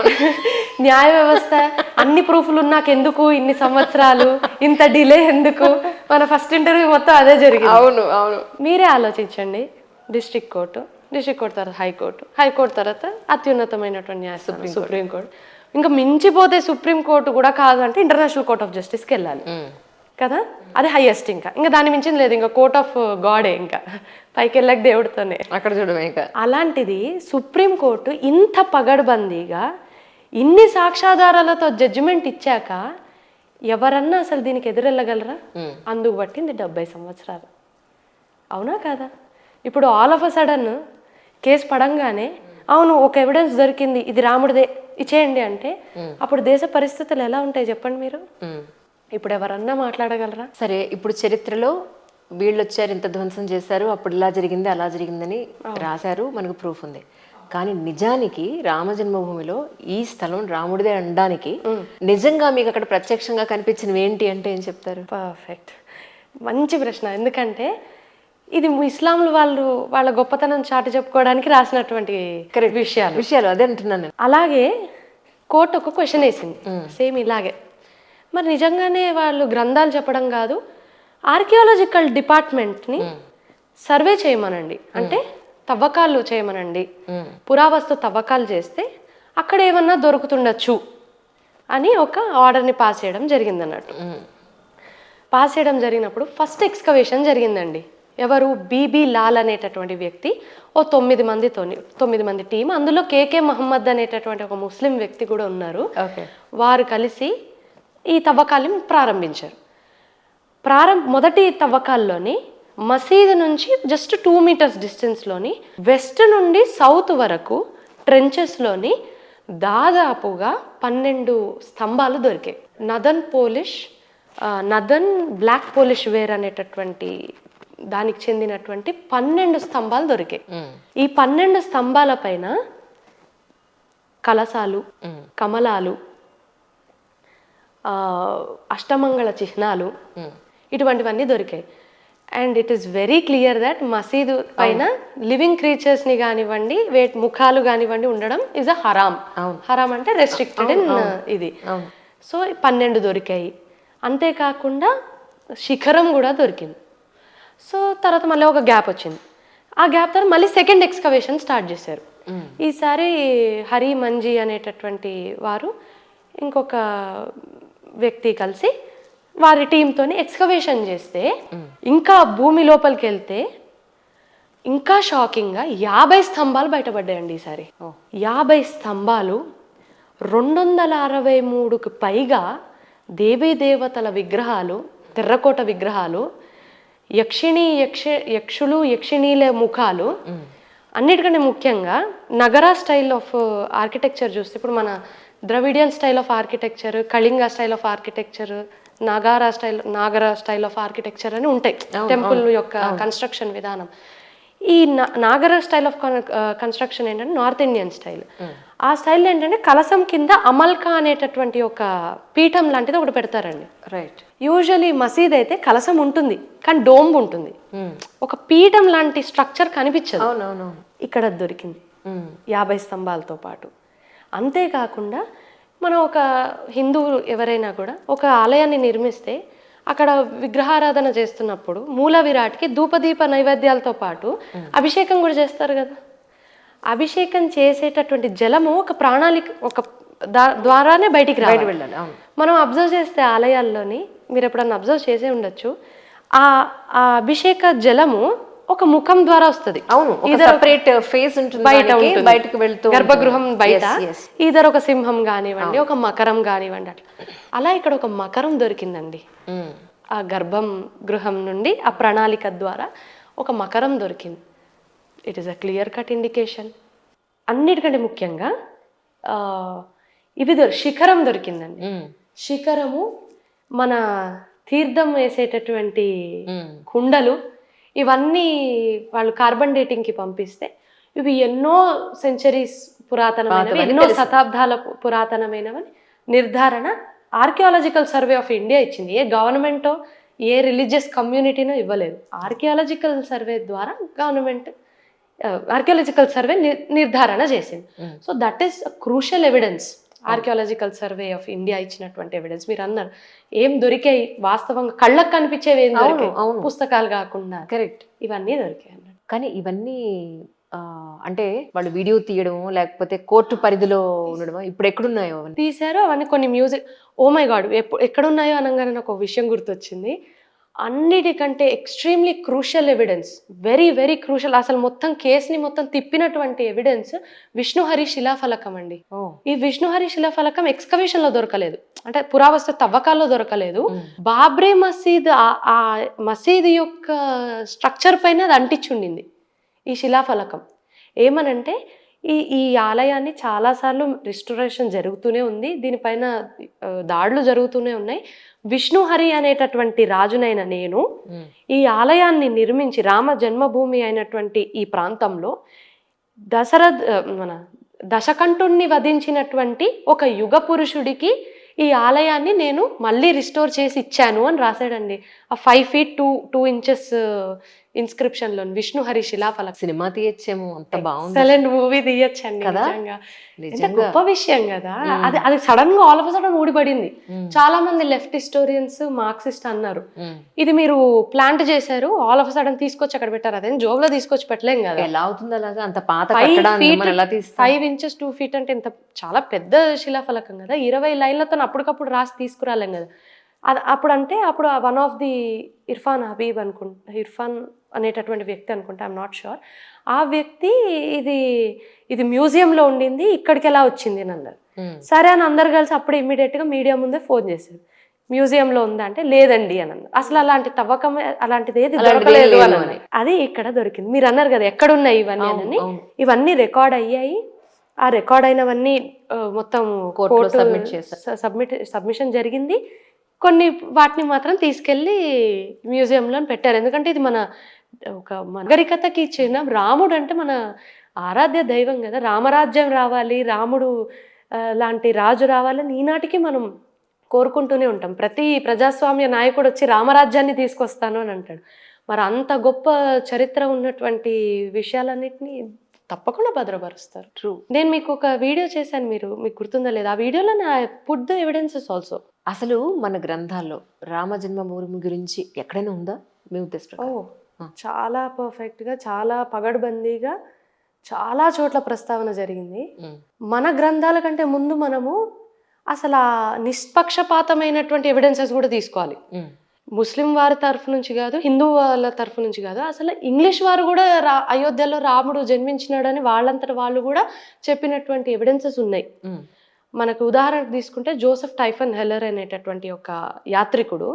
S1: న్యాయ వ్యవస్థ అన్ని ప్రూఫ్లు ఉన్నాక ఎందుకు ఇన్ని సంవత్సరాలు, ఇంత డిలే ఎందుకు? మన ఫస్ట్ ఇంటర్వ్యూ మొత్తం అదే జరిగింది.
S2: అవును.
S1: మీరే ఆలోచించండి. డిస్ట్రిక్ట్ కోర్టు తర్వాత హైకోర్టు తర్వాత అత్యున్నతమైనటువంటి న్యాయస్థానం సుప్రీంకోర్టు, ఇంకా మించిపోతే సుప్రీంకోర్టు కూడా కాదు అంటే ఇంటర్నేషనల్ కోర్ట్ ఆఫ్ జస్టిస్కి వెళ్ళాలి కదా, అది హైయెస్ట్. ఇంకా దాన్ని మించింది లేదు, ఇంకా కోర్ట్ ఆఫ్ గాడే, ఇంకా పైకి వెళ్ళక దేవుడితోనే
S2: అక్కడ చూడమే.
S1: అలాంటిది సుప్రీంకోర్టు ఇంత పగడ్బందీగా ఇన్ని సాక్ష్యాధారాలతో జడ్జిమెంట్ ఇచ్చాక ఎవరన్నా అసలు దీనికి ఎదురెళ్ళగలరా? అందుకు పట్టింది 70 సంవత్సరాలు. అవునా కదా? ఇప్పుడు all of a sudden case పడంగానే అవును ఒక ఎవిడెన్స్ దొరికింది, ఇది రాముడిదే, ఇచ్చేయండి అంటే అప్పుడు దేశ పరిస్థితులు ఎలా ఉంటాయి చెప్పండి మీరు? ఇప్పుడు ఎవరన్నా మాట్లాడగలరా?
S2: సరే, ఇప్పుడు చరిత్రలో వీళ్ళు వచ్చారు, ఇంత ధ్వంసం చేశారు, అప్పుడు ఇలా జరిగింది అలా జరిగిందని రాశారు, మనకు ప్రూఫ్ ఉంది. కానీ నిజానికి రామ జన్మభూమిలో ఈ స్థలం రాముడిదే అనడానికి నిజంగా మీకు అక్కడ ప్రత్యక్షంగా కనిపించినవి ఏంటి అంటే ఏం చెప్తారు?
S1: పర్ఫెక్ట్, మంచి ప్రశ్న. ఎందుకంటే ఇది ఇస్లాంలు వాళ్ళ గొప్పతనం చాటి చెప్పుకోవడానికి రాసినటువంటి విషయాలు
S2: అదే అంటున్నాను.
S1: అలాగే కోర్టు ఒక క్వశ్చన్ వేసింది సేమ్ ఇలాగే. మరి నిజంగానే వాళ్ళు గ్రంథాలు చెప్పడం కాదు, ఆర్కియాలజికల్ డిపార్ట్మెంట్ని సర్వే చేయమనండి, అంటే తవ్వకాలు చేయమనండి, పురావస్తు తవ్వకాలు చేస్తే అక్కడ ఏమన్నా దొరుకుతుండొచ్చు అని ఒక ఆర్డర్ని పాస్ చేయడం జరిగింది అన్నట్టు. పాస్ చేయడం జరిగినప్పుడు ఫస్ట్ ఎక్స్కవేషన్ జరిగిందండి. ఎవరు? బీబీ లాల్ అనేటటువంటి వ్యక్తి, 9 మంది టీం, అందులో కేకే మహమ్మద్ అనేటటువంటి ఒక ముస్లిం వ్యక్తి కూడా ఉన్నారు. వారు కలిసి ఈ తవ్వకాలను ప్రారంభించారు. మొదటి తవ్వకాల్లోని మసీదు నుంచి జస్ట్ 2 meters డిస్టెన్స్లోని వెస్ట్ నుండి సౌత్ వరకు ట్రెంచెస్లోని దాదాపుగా 12 స్తంభాలు దొరికాయి. నదన్ బ్లాక్ పోలిష్ వేర్ అనేటటువంటి దానికి చెందినటువంటి 12 స్తంభాలు దొరికాయి. ఈ 12 స్తంభాల పైన కలశాలు, కమలాలు, అష్టమంగళ చిహ్నాలు, ఇటువంటివన్నీ దొరికాయి. And it is very clear that మసీదు పైన లివింగ్ క్రీచర్స్ని కానివ్వండి, ముఖాలు కానివ్వండి ఉండడం ఈజ్ అ హరామ్. హరామ్ అంటే రెస్ట్రిక్టెడ్ ఇన్ ఇది. సో 12 దొరికాయి. అంతేకాకుండా శిఖరం కూడా దొరికింది. సో తర్వాత మళ్ళీ ఒక గ్యాప్ వచ్చింది. ఆ గ్యాప్ తర్వాత మళ్ళీ సెకండ్ ఎక్స్కవేషన్ స్టార్ట్ చేశారు. ఈసారి హరి మంజీ అనేటటువంటి వారు ఇంకొక వ్యక్తి కలిసి వారి టీంతో ఎక్స్కవేషన్ చేస్తే ఇంకా భూమి లోపలికి వెళ్తే ఇంకా షాకింగ్గా 50 స్తంభాలు బయటపడ్డాయండి ఈసారి. 50 స్తంభాలు, 263కు పైగా దేవీ దేవతల విగ్రహాలు, తెర్రకోట విగ్రహాలు, యక్షులు యక్షిణీల ముఖాలు. అన్నిటికంటే ముఖ్యంగా నగరా స్టైల్ ఆఫ్ ఆర్కిటెక్చర్ చూస్తే, ఇప్పుడు మన Dravidian style of architecture, Kalinga style of architecture, Nagara style of architecture అని ఉంటాయి టెంపుల్ యొక్క కన్స్ట్రక్షన్ విధానం. ఈ నాగర స్టైల్ ఆఫ్ కన్స్ట్రక్షన్ ఏంటంటే నార్త్ ఇండియన్ స్టైల్. ఆ స్టైల్ ఏంటంటే కలసం కింద అమల్కా అనేటటువంటి ఒక పీఠం లాంటిది ఒకటి పెడతారండి.
S2: రైట్.
S1: యూజువలీ మసీద్ అయితే కలసం ఉంటుంది కానీ డోమ్ ఉంటుంది, ఒక పీఠం లాంటి స్ట్రక్చర్ కనిపించదు.
S2: అవునవును.
S1: ఇక్కడ దొరికింది 50 స్తంభాలతో పాటు. అంతేకాకుండా మనం ఒక హిందువు ఎవరైనా కూడా ఒక ఆలయాన్ని నిర్మిస్తే అక్కడ విగ్రహారాధన చేస్తున్నప్పుడు మూల విరాట్కి ధూపదీప నైవేద్యాలతో పాటు అభిషేకం కూడా చేస్తారు కదా. అభిషేకం చేసేటటువంటి జలము ఒక ప్రణాళిక, ఒక ద్వారానే బయటికి వెళ్ళాలి. మనం అబ్జర్వ్ చేస్తే ఆలయాల్లోని మీరు ఎప్పుడన్నా అబ్జర్వ్ చేసే ఉండొచ్చు, ఆ అభిషేక జలము ఒక ముఖం ద్వారా వస్తుంది.
S2: అవును, సెపరేట్ ఫేస్ ఉంటుంది, బయటకు వెళ్తూ
S1: గర్భగృహం బయట ఈధర్ ఒక సింహం కానివ్వండి, ఒక మకరం కానివ్వండి, అలా ఇక్కడ ఒక మకరం దొరికిందండి. ఆ గృహం నుండి ఆ ప్రణాళిక ద్వారా ఒక మకరం దొరికింది. It is a clear cut indication. అన్నిటికంటే ముఖ్యంగా శిఖరం దొరికిందండి. శిఖరము మన తీర్థం వేసేటటువంటి కుండలు, ఇవన్నీ వాళ్ళు కార్బన్ డేటింగ్కి పంపిస్తే ఇవి ఎన్నో సెంచరీస్ పురాతనమైనవి, ఎన్నో శతాబ్దాల పురాతనమైనవని నిర్ధారణ ఆర్కియాలజికల్ సర్వే ఆఫ్ ఇండియా ఇచ్చింది. ఏ గవర్నమెంటో ఏ రిలీజియస్ కమ్యూనిటీనో ఇవ్వలేదు. ఆర్కియాలజికల్ సర్వే ద్వారా ఆర్కియాలజికల్ సర్వే నిర్ధారణ చేసింది. So that is crucial evidence. Archaeological survey of India ఇచ్చినటువంటి ఎవిడెన్స్. మీరు అన్నారు ఏం దొరికాయి, వాస్తవంగా కళ్ళకు కనిపించేవి ఏం దొరికాయి, పుస్తకాలు కాకుండా.
S2: కరెక్ట్,
S1: ఇవన్నీ దొరికాయి అన్నాడు.
S2: కానీ ఇవన్నీ అంటే వాళ్ళు వీడియో తీయడం లేకపోతే కోర్టు పరిధిలో ఉండడం ఇప్పుడు ఎక్కడున్నాయో
S1: తీశారు అవన్నీ. కొన్ని మ్యూజిక్, ఓ మై గాడ్, ఎక్కడున్నాయో అనగానే నాకు ఒక విషయం గుర్తొచ్చింది. అన్నిటికంటే extremely crucial evidence, very very crucial, అసలు మొత్తం కేసుని మొత్తం తిప్పినటువంటి ఎవిడెన్స్ విష్ణుహరి శిలాఫలకం అండి. ఈ విష్ణుహరి శిలాఫలకం ఎక్స్కవేషన్ లో దొరకలేదు, అంటే పురావస్తు తవ్వకాల్లో దొరకలేదు. బాబ్రీ మసీద్ ఆ మసీద్ యొక్క స్ట్రక్చర్ పైన అది అంటించుండింది ఈ శిలాఫలకం. ఏమనంటే ఈ ఆలయాన్ని చాలాసార్లు రిస్టోరేషన్ జరుగుతూనే ఉంది, దీనిపైన దాడులు జరుగుతూనే ఉన్నాయి. విష్ణుహరి అనేటటువంటి రాజునైన నేను ఈ ఆలయాన్ని నిర్మించి రామ జన్మభూమి అయినటువంటి ఈ ప్రాంతంలో దశకంఠుణ్ణి వధించినటువంటి ఒక యుగ పురుషుడికి ఈ ఆలయాన్ని నేను మళ్ళీ రిస్టోర్ చేసి ఇచ్చాను అని రాశాడండి. ఆ 5 feet 2 inches ఇన్స్క్రిప్షన్ లో విష్ణుహరి శిలాఫలకం.
S2: సినిమా తీయచ్చేమో, అంత బాగుంది.
S1: ఎక్సలెంట్ మూవీ తీయచ్చండి కదా, గొప్ప విషయం కదా. అది సడన్ గా ఆల్ ఆఫ్ సడన్ ఊడిపడింది. చాలా మంది లెఫ్ట్ హిస్టోరియన్స్, మార్క్సిస్ట్ అన్నారు ఇది మీరు ప్లాంట్ చేశారు, ఆల్ ఆఫ్ సడన్ తీసుకొచ్చి అక్కడ పెట్టారు, అదేం జోబ్ లో తీసుకొచ్చి పెట్టలేం కదా.
S2: ఎలా అవుతుంది అలాగా, అంత పాత
S1: 5 inches 2 feet అంటే ఇంత చాలా పెద్ద శిలాఫలకం కదా. 20 లైన్లతో అప్పటికప్పుడు రాసి తీసుకురాలేం కదా. అప్పుడు one of the Irfan Habib Irfan అనేటటువంటి వ్యక్తి అనుకుంటా, ఐఎమ్ నాట్ షూర్, ఆ వ్యక్తి ఇది మ్యూజియంలో ఉండింది, ఇక్కడికి ఎలా వచ్చింది అని అన్నారు. సరే అని అందరు కలిసి అప్పుడు ఇమ్మీడియట్గా మీడియా ముందే ఫోన్ చేశారు, మ్యూజియంలో ఉందా అంటే లేదండి అని అన్నారు. అసలు అలాంటి తవ్వకం అలాంటిది ఏది దొరకలేదు అని. అది ఇక్కడ దొరికింది. మీరు అన్నారు కదా ఎక్కడున్నాయి ఇవన్నీ అని, ఇవన్నీ రికార్డ్ అయ్యాయి. ఆ రికార్డ్ అయినవన్నీ మొత్తం సబ్మిషన్ జరిగింది. కొన్ని వాటిని మాత్రం తీసుకెళ్ళి మ్యూజియంలో పెట్టారు. ఎందుకంటే ఇది మన ఒక నాగరికతకి ఇచ్చిన, రాముడు అంటే మన ఆరాధ్య దైవం కదా. రామరాజ్యం రావాలి, రాముడు లాంటి రాజు రావాలని ఈనాటికి మనం కోరుకుంటూనే ఉంటాం. ప్రతి ప్రజాస్వామ్య నాయకుడు వచ్చి రామరాజ్యాన్ని తీసుకొస్తాను అని అంటాడు. మరి అంత గొప్ప చరిత్ర ఉన్నటువంటి విషయాలన్నిటినీ తప్పకుండా భద్రపరుస్తారు.
S2: ట్రూ.
S1: నేను మీకు ఒక వీడియో చేశాను, మీకు గుర్తుందా లేదా? ఆ వీడియోలో నా పుట్ ద ఎవిడెన్సెస్ ఆల్సో.
S2: అసలు మన గ్రంథాల్లో రామ జన్మభూమి గురించి ఎక్కడైనా ఉందా మీ ఉద్దేశం?
S1: చాలా పర్ఫెక్ట్గా, చాలా పగడ్బందీగా చాలా చోట్ల ప్రస్తావన జరిగింది. మన గ్రంథాల కంటే ముందు మనము అసలు ఆ నిష్పక్షపాతమైనటువంటి ఎవిడెన్సెస్ కూడా తీసుకోవాలి. ముస్లిం వారి తరఫు నుంచి కాదు, హిందూ వాళ్ళ తరఫు నుంచి కాదు, అసలు ఇంగ్లీష్ వారు కూడా అయోధ్యలో రాముడు జన్మించినాడని వాళ్ళంతట వాళ్ళు కూడా చెప్పినటువంటి ఎవిడెన్సెస్ ఉన్నాయి. మనకు ఉదాహరణకు తీసుకుంటే జోసెఫ్ టైఫన్ హెల్లర్ అనేటటువంటి ఒక యాత్రికుడు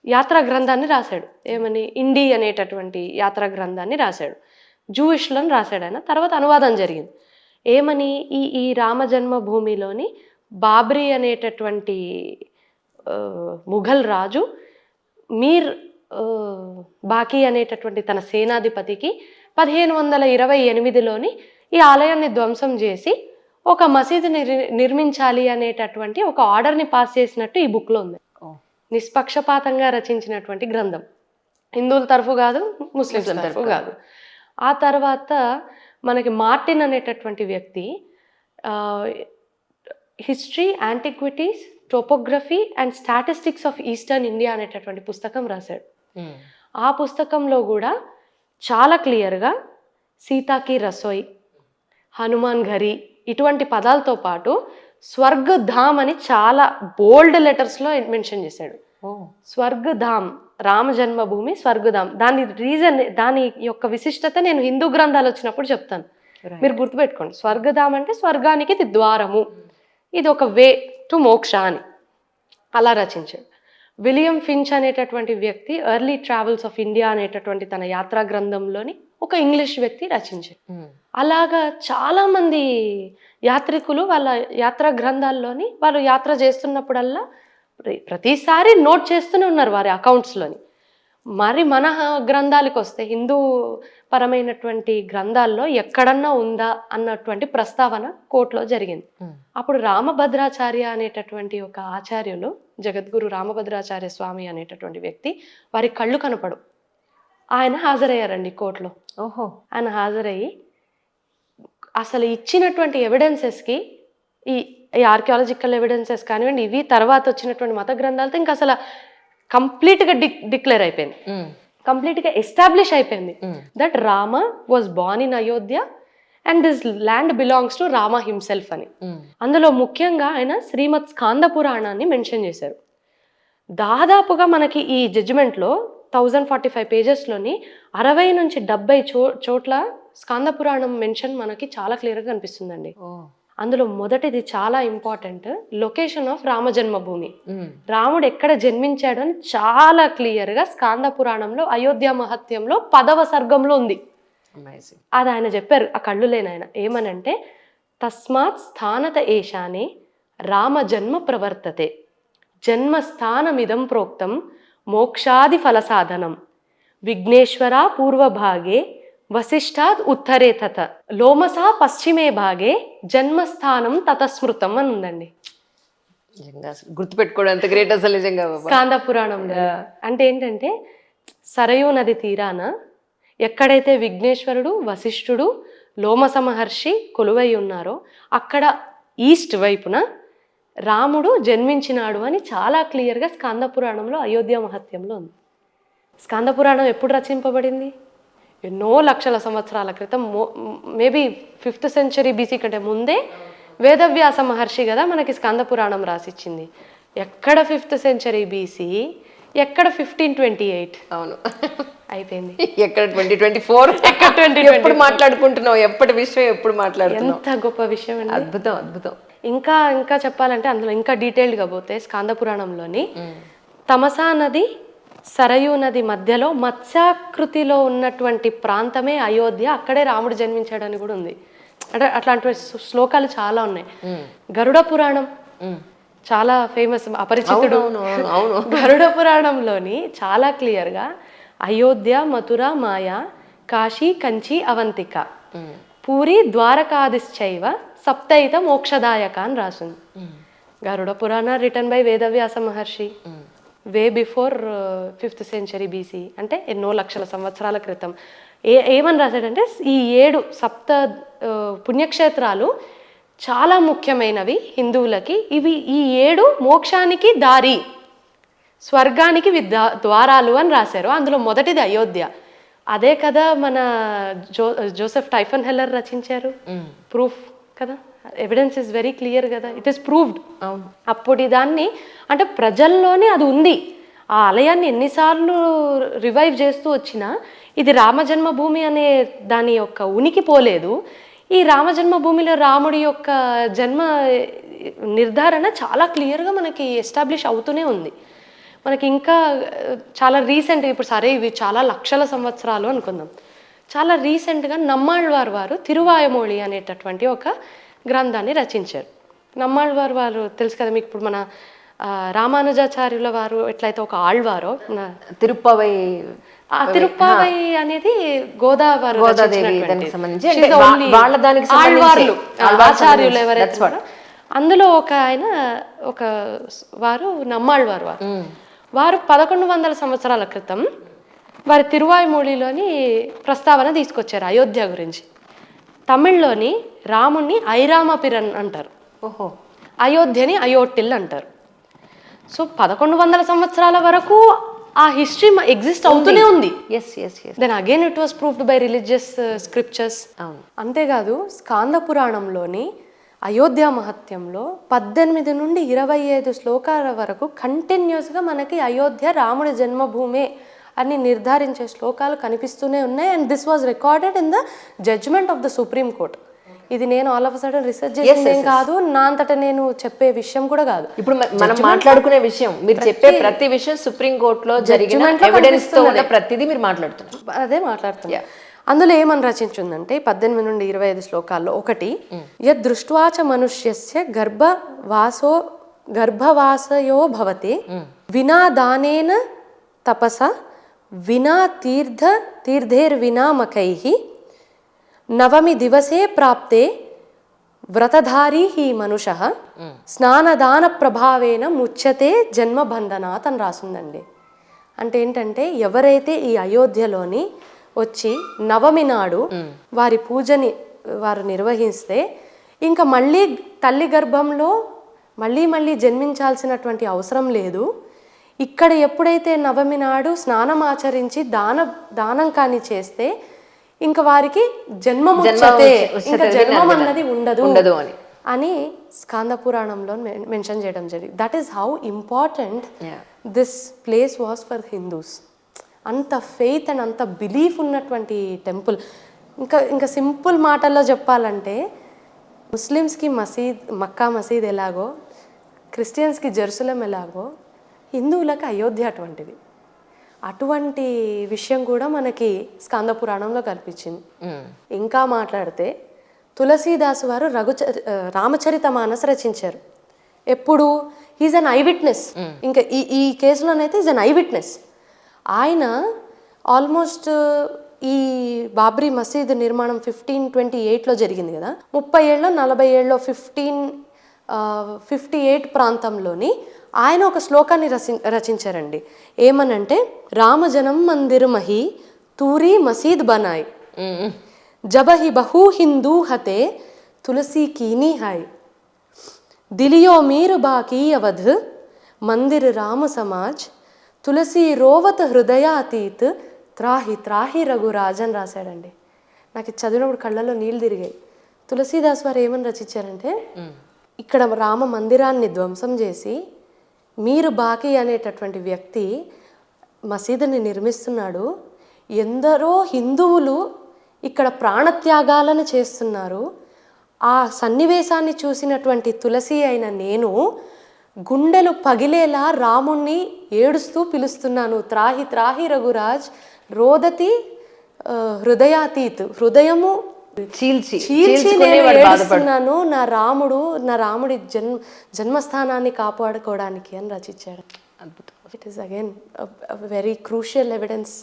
S1: యాత్రా గ్రంథాన్ని రాశాడు. ఏమని? ఇండి అనేటటువంటి యాత్రా గ్రంథాన్ని రాశాడు. జూయిష్లను రాశాడు ఆయన. తర్వాత అనువాదం జరిగింది. ఏమని? ఈ రామ జన్మభూమిలోని బాబ్రీ అనేటటువంటి ముఘల్ రాజు మీర్ బాకీ అనేటటువంటి తన సేనాధిపతికి 1528లోని ఈ ఆలయాన్ని ధ్వంసం చేసి ఒక మసీదుని నిర్మించాలి అనేటటువంటి ఒక ఆర్డర్ని పాస్ చేసినట్టు ఈ బుక్లో ఉంది. నిష్పక్షపాతంగా రచించినటువంటి గ్రంథం. హిందువుల తరఫు కాదు, ముస్లింస్ తరఫు కాదు. ఆ తర్వాత మనకి మార్టిన్ అనేటటువంటి వ్యక్తి history, antiquities, topography and statistics of eastern India అనేటటువంటి పుస్తకం రాశాడు. ఆ పుస్తకంలో కూడా చాలా క్లియర్గా సీతాకి రసోయ్, హనుమాన్ ఘరి ఇటువంటి పదాలతో పాటు స్వర్గధామ్ అని చాలా బోల్డ్ లెటర్స్లో మెన్షన్ చేశాడు. స్వర్గధామ్, రామ జన్మభూమి స్వర్గధామ్. దాని యొక్క విశిష్టత నేను హిందూ గ్రంథాలు వచ్చినప్పుడు చెప్తాను, మీరు గుర్తుపెట్టుకోండి. స్వర్గధామ్ అంటే స్వర్గానికి ఇది ద్వారము, ఇది ఒక వే టు మోక్ష అని అలా రచించాడు. విలియం ఫించ్ అనేటటువంటి వ్యక్తి ఎర్లీ ట్రావెల్స్ ఆఫ్ ఇండియా అనేటటువంటి తన యాత్రా గ్రంథంలోని ఒక ఇంగ్లీష్ వ్యక్తి రచించాడు. అలాగా చాలా మంది యాత్రికులు వాళ్ళ యాత్రా గ్రంథాల్లోని వాళ్ళు యాత్ర చేస్తున్నప్పుడల్లా ప్రతిసారి నోట్ చేస్తూనే ఉన్నారు వారి అకౌంట్స్లోని. మరి మన గ్రంథాలకు వస్తే హిందూ పరమైనటువంటి గ్రంథాల్లో ఎక్కడన్నా ఉందా అన్నటువంటి ప్రస్తావన కోర్టులో జరిగింది. అప్పుడు రామభద్రాచార్య అనేటటువంటి ఒక ఆచార్యులు, జగద్గురు రామభద్రాచార్య స్వామి అనేటటువంటి వ్యక్తి, వారి కళ్ళు కనపడు, ఆయన హాజరయ్యారండి కోర్టులో. ఆయన హాజరయ్యి అసలు ఇచ్చినటువంటి ఎవిడెన్సెస్కి ఈ ఆర్కియాలజికల్ ఎవిడెన్సెస్ కానివ్వండి, ఇవి తర్వాత వచ్చినటువంటి మత గ్రంథాలతో ఇంకా అసలు కంప్లీట్గా డిక్లేర్ అయిపోయింది, కంప్లీట్గా ఎస్టాబ్లిష్ అయిపోయింది that Rama was born in Ayodhya and this land belongs to Rama himself అని. అందులో ముఖ్యంగా ఆయన శ్రీమద్ స్కాంద పురాణాన్ని మెన్షన్ చేశారు. దాదాపుగా మనకి ఈ జడ్జిమెంట్లో 1045 పేజెస్లోని 60 నుంచి 70 చోట్ల స్కాంద పురాణం మెన్షన్ మనకి చాలా క్లియర్గా కనిపిస్తుందండి. అందులో మొదటిది చాలా ఇంపార్టెంట్, లొకేషన్ ఆఫ్ రామ జన్మభూమి, రాముడు ఎక్కడ జన్మించాడు అని చాలా క్లియర్గా స్కాంద పురాణంలో అయోధ్య మహత్యంలో 10వ సర్గంలో ఉంది. అది ఆయన చెప్పారు, ఆ కళ్ళు లేని ఆయన. ఏమనంటే, తస్మాత్ స్థానత ఏషానే రామ జన్మ ప్రవర్తతే, జన్మస్థానమిదం ప్రోక్తం మోక్షాది ఫలసాధనం, విఘ్నేశ్వర పూర్వభాగే వశిష్ఠాత్ ఉత్తరే తత, లోమసా పశ్చిమే భాగే జన్మస్థానం తతస్మృతం అని ఉందండి.
S2: గుర్తుపెట్టుకోవడం ఎంత గ్రేట్ అసలు నిజంగా
S1: స్కాంద పురాణంలో. అంటే ఏంటంటే, సరయూ నది తీరాన ఎక్కడైతే విఘ్నేశ్వరుడు, వశిష్ఠుడు, లోమస మహర్షి కొలువై ఉన్నారో అక్కడ ఈస్ట్ వైపున రాముడు జన్మించినాడు అని చాలా క్లియర్గా స్కాంద పురాణంలో అయోధ్య మహత్యంలో ఉంది. స్కాంద పురాణం ఎప్పుడు రచింపబడింది? ఎన్నో లక్షల సంవత్సరాల క్రితం, మేబీ 5th century BC కంటే ముందే వేదవ్యాస మహర్షి కదా మనకి స్కంద పురాణం రాసిచ్చింది. ఎక్కడ 5th century BC, ఎక్కడ 1528?
S2: అవును,
S1: అయిపోయింది.
S2: ఎక్కడ 2024? ఎప్పుడు మాట్లాడుకుంటున్నావు, ఎప్పటి విషయం ఎప్పుడు మాట్లాడుతున్నావు.
S1: ఎంత గొప్ప విషయం అండి,
S2: అద్భుతం అద్భుతం.
S1: ఇంకా చెప్పాలంటే అందులో ఇంకా డీటెయిల్డ్గా పోతే స్కంద పురాణంలోని తమసా నది, సరయూ నది మధ్యలో మత్స్యాకృతిలో ఉన్నటువంటి ప్రాంతమే అయోధ్య, అక్కడే రాముడు జన్మించాడని కూడా ఉంది. అంటే అట్లాంటి శ్లోకాలు చాలా ఉన్నాయి. గరుడ పురాణం చాలా ఫేమస్, అపరిచితుడు. గరుడ పురాణంలోని చాలా క్లియర్గా అయోధ్య, మథుర, మాయా, కాశీ, కంచి, అవంతిక, పూరి, ద్వారకాదిశ్చైవ సప్తైత మోక్షదాయక అని రాసింది. గరుడ పురాణ written by Vedavyasa Maharshi way before 5th century BC, అంటే ఎన్నో లక్షల సంవత్సరాల క్రితం. ఏమని రాశాడంటే, ఈ 7 సప్త పుణ్యక్షేత్రాలు చాలా ముఖ్యమైనవి హిందువులకి, ఇవి ఈ 7 మోక్షానికి దారి, స్వర్గానికి ద్వారాలు అని రాశారు. అందులో మొదటిది అయోధ్య. అదే కదా మన జోసెఫ్ టైఫన్ హెల్లర్ రచించారు. ప్రూఫ్ కదా, ఎవిడెన్స్ ఇస్ వెరీ క్లియర్ కదా, ఇట్ ఈస్ ప్రూవ్డ్. అప్పుడు దాన్ని అంటే ప్రజల్లోనే అది ఉంది, ఆ ఆలయాన్ని ఎన్నిసార్లు రివైవ్ చేస్తూ వచ్చినా ఇది రామజన్మభూమి అనే దాని యొక్క ఉనికి పోలేదు. ఈ రామజన్మభూమిలో రాముడి యొక్క జన్మ నిర్ధారణ చాలా క్లియర్గా మనకి ఎస్టాబ్లిష్ అవుతూనే ఉంది. మనకి ఇంకా చాలా రీసెంట్గా, ఇప్పుడు సరే ఇవి చాలా లక్షల సంవత్సరాలు అనుకుందాం, చాలా రీసెంట్గా నమ్మాళ్వార్ వారు తిరువాయమొళి అనేటటువంటి ఒక గ్రంథాన్ని రచించారు. నమ్మాళ్వార్ వారు తెలుసు కదా మీకు. ఇప్పుడు మన రామానుజాచార్యుల వారు ఎట్లయితే ఒక ఆళ్వారో,
S2: తిరుప్పవై
S1: తిరుప్పావై అనేది గోదావరి ఆచార్యులు ఎవరైతే అందులో ఒక ఆయన, ఒక వారు నమ్మాళ్వారు వారు 1100 సంవత్సరాల క్రితం వారి తిరువాయ్మొళిలోని ప్రస్తావన తీసుకొచ్చారు అయోధ్య గురించి. తమిళ్లోని రాముణ్ణి ఐరామపిరన్ అంటారు,
S2: ఓహో,
S1: అయోధ్యని అయోటిల్ అంటారు. సో 1100 సంవత్సరాల వరకు ఆ హిస్టరీ ఎగ్జిస్ట్ అవుతూనే ఉంది. Then again it was proved by religious scriptures. అంతేకాదు స్కాంద పురాణంలోని అయోధ్య మహత్యంలో 18 నుండి 25 శ్లోకాల వరకు కంటిన్యూస్గా మనకి అయోధ్య రాముడి జన్మభూమే అని నిర్ధారించే శ్లోకాలు కనిపిస్తూనే ఉన్నాయి. And this was recorded in the judgment of the Supreme Court. ఇది నేను ఆల్ ఆఫ్ సడన్ రిసెర్చ్ చేసిందేం కాదు, నా అంతటా నేను చెప్పే విషయం కూడా కాదు.
S2: ఇప్పుడు మనం మాట్లాడుకునే విషయం, మీరు చెప్పే ప్రతి విషయం సుప్రీం కోర్టులో జరిగిన ఎవిడెన్స్ తో ఉన్న ప్రతిదీ మీరు మాట్లాడుతున్నారు.
S1: అదే మాట్లాడుతున్నా. అందులో ఏమని రచించిందంటే 18 నుండి 25 శ్లోకాల్లో ఒకటి, యదృష్ట్వాచ మనుష్యస్య గర్భవాసయో భవతి వినా దానేన తపస వినా తీర్థేర్వినా మకైః నవమి దివసే ప్రాప్తే వ్రతధారీ హి మనుషః స్నానదాన ప్రభావేన ముచ్యతే జన్మబంధనాత్ అని రాసిందండి. అంటే ఏంటంటే ఎవరైతే ఈ అయోధ్యలోని వచ్చి నవమి నాడు వారి పూజని వారు నిర్వహిస్తే ఇంకా మళ్ళీ తల్లి గర్భంలో మళ్ళీ జన్మించాల్సినటువంటి అవసరం లేదు. ఇక్కడ ఎప్పుడైతే నవమి నాడు స్నానం ఆచరించి దానం కాని చేస్తే ఇంకా వారికి జన్మం అన్నది ఉండదు అని స్కాంద పురాణంలో మెన్షన్ చేయడం జరిగింది. That is how important this place was for Hindus. అంత ఫెయిత్ అండ్ అంత బిలీఫ్ ఉన్నటువంటి టెంపుల్. ఇంకా సింపుల్ మాటల్లో చెప్పాలంటే ముస్లిమ్స్కి మక్కా మసీద్ ఎలాగో, క్రిస్టియన్స్కి జెరూసలేం ఎలాగో, హిందువులకు అయోధ్య అటువంటిది. అటువంటి విషయం కూడా మనకి స్కాంద పురాణంలో కల్పించింది. ఇంకా మాట్లాడితే తులసీదాసు వారు రామచరిత మానస్ రచించారు. ఎప్పుడు? Is an I witness. ఇంకా ఈ కేసులోనైతే ఈజ్ అన్ ఐ విట్నెస్. ఆయన ఆల్మోస్ట్ ఈ బాబ్రీ మసీద్ నిర్మాణం 1528లో జరిగింది కదా, 30 ఏళ్ళలో 40 ఏళ్ళలో 1558 ప్రాంతంలోని ఆయన ఒక శ్లోకాన్ని రచించారండి. ఏమనంటే, రామజనం మందిర్ మహి తూరి మసీద్ బనాయ్ జబహి బహు హిందూ హతే తులసి కీనీ హాయ్ దిలియో మీర్ బాకీ అవధ్ మందిర్ రామ సమాజ్ తులసి రోవత్ హృదయాతీత్ త్రాహి త్రాహి రఘురాజ్ అని రాశాడండి. నాకు ఇది చదివినప్పుడు కళ్ళలో నీళ్ళు తిరిగాయి. తులసీదాస్ వారు ఏమని రచించారంటే, ఇక్కడ రామ మందిరాన్ని ధ్వంసం చేసి మీరు బాకీ అనేటటువంటి వ్యక్తి మసీదుని నిర్మిస్తున్నాడు. ఎందరో హిందువులు ఇక్కడ ప్రాణత్యాగాలను చేస్తున్నారు. ఆ సన్నివేశాన్ని చూసినటువంటి తులసి అయిన నేను గుండెలు పగిలేలా రాముణ్ణి ఏడుస్తూ పిలుస్తున్నాను. త్రాహి త్రాహి రఘురాజ్ రోదతి హృదయాతీత్, హృదయము చీల్చి నేను ఏడుస్తున్నాను నా రాముడి జన్మస్థానాన్ని కాపాడుకోవడానికి అని రచించాడు. It is again very crucial evidence.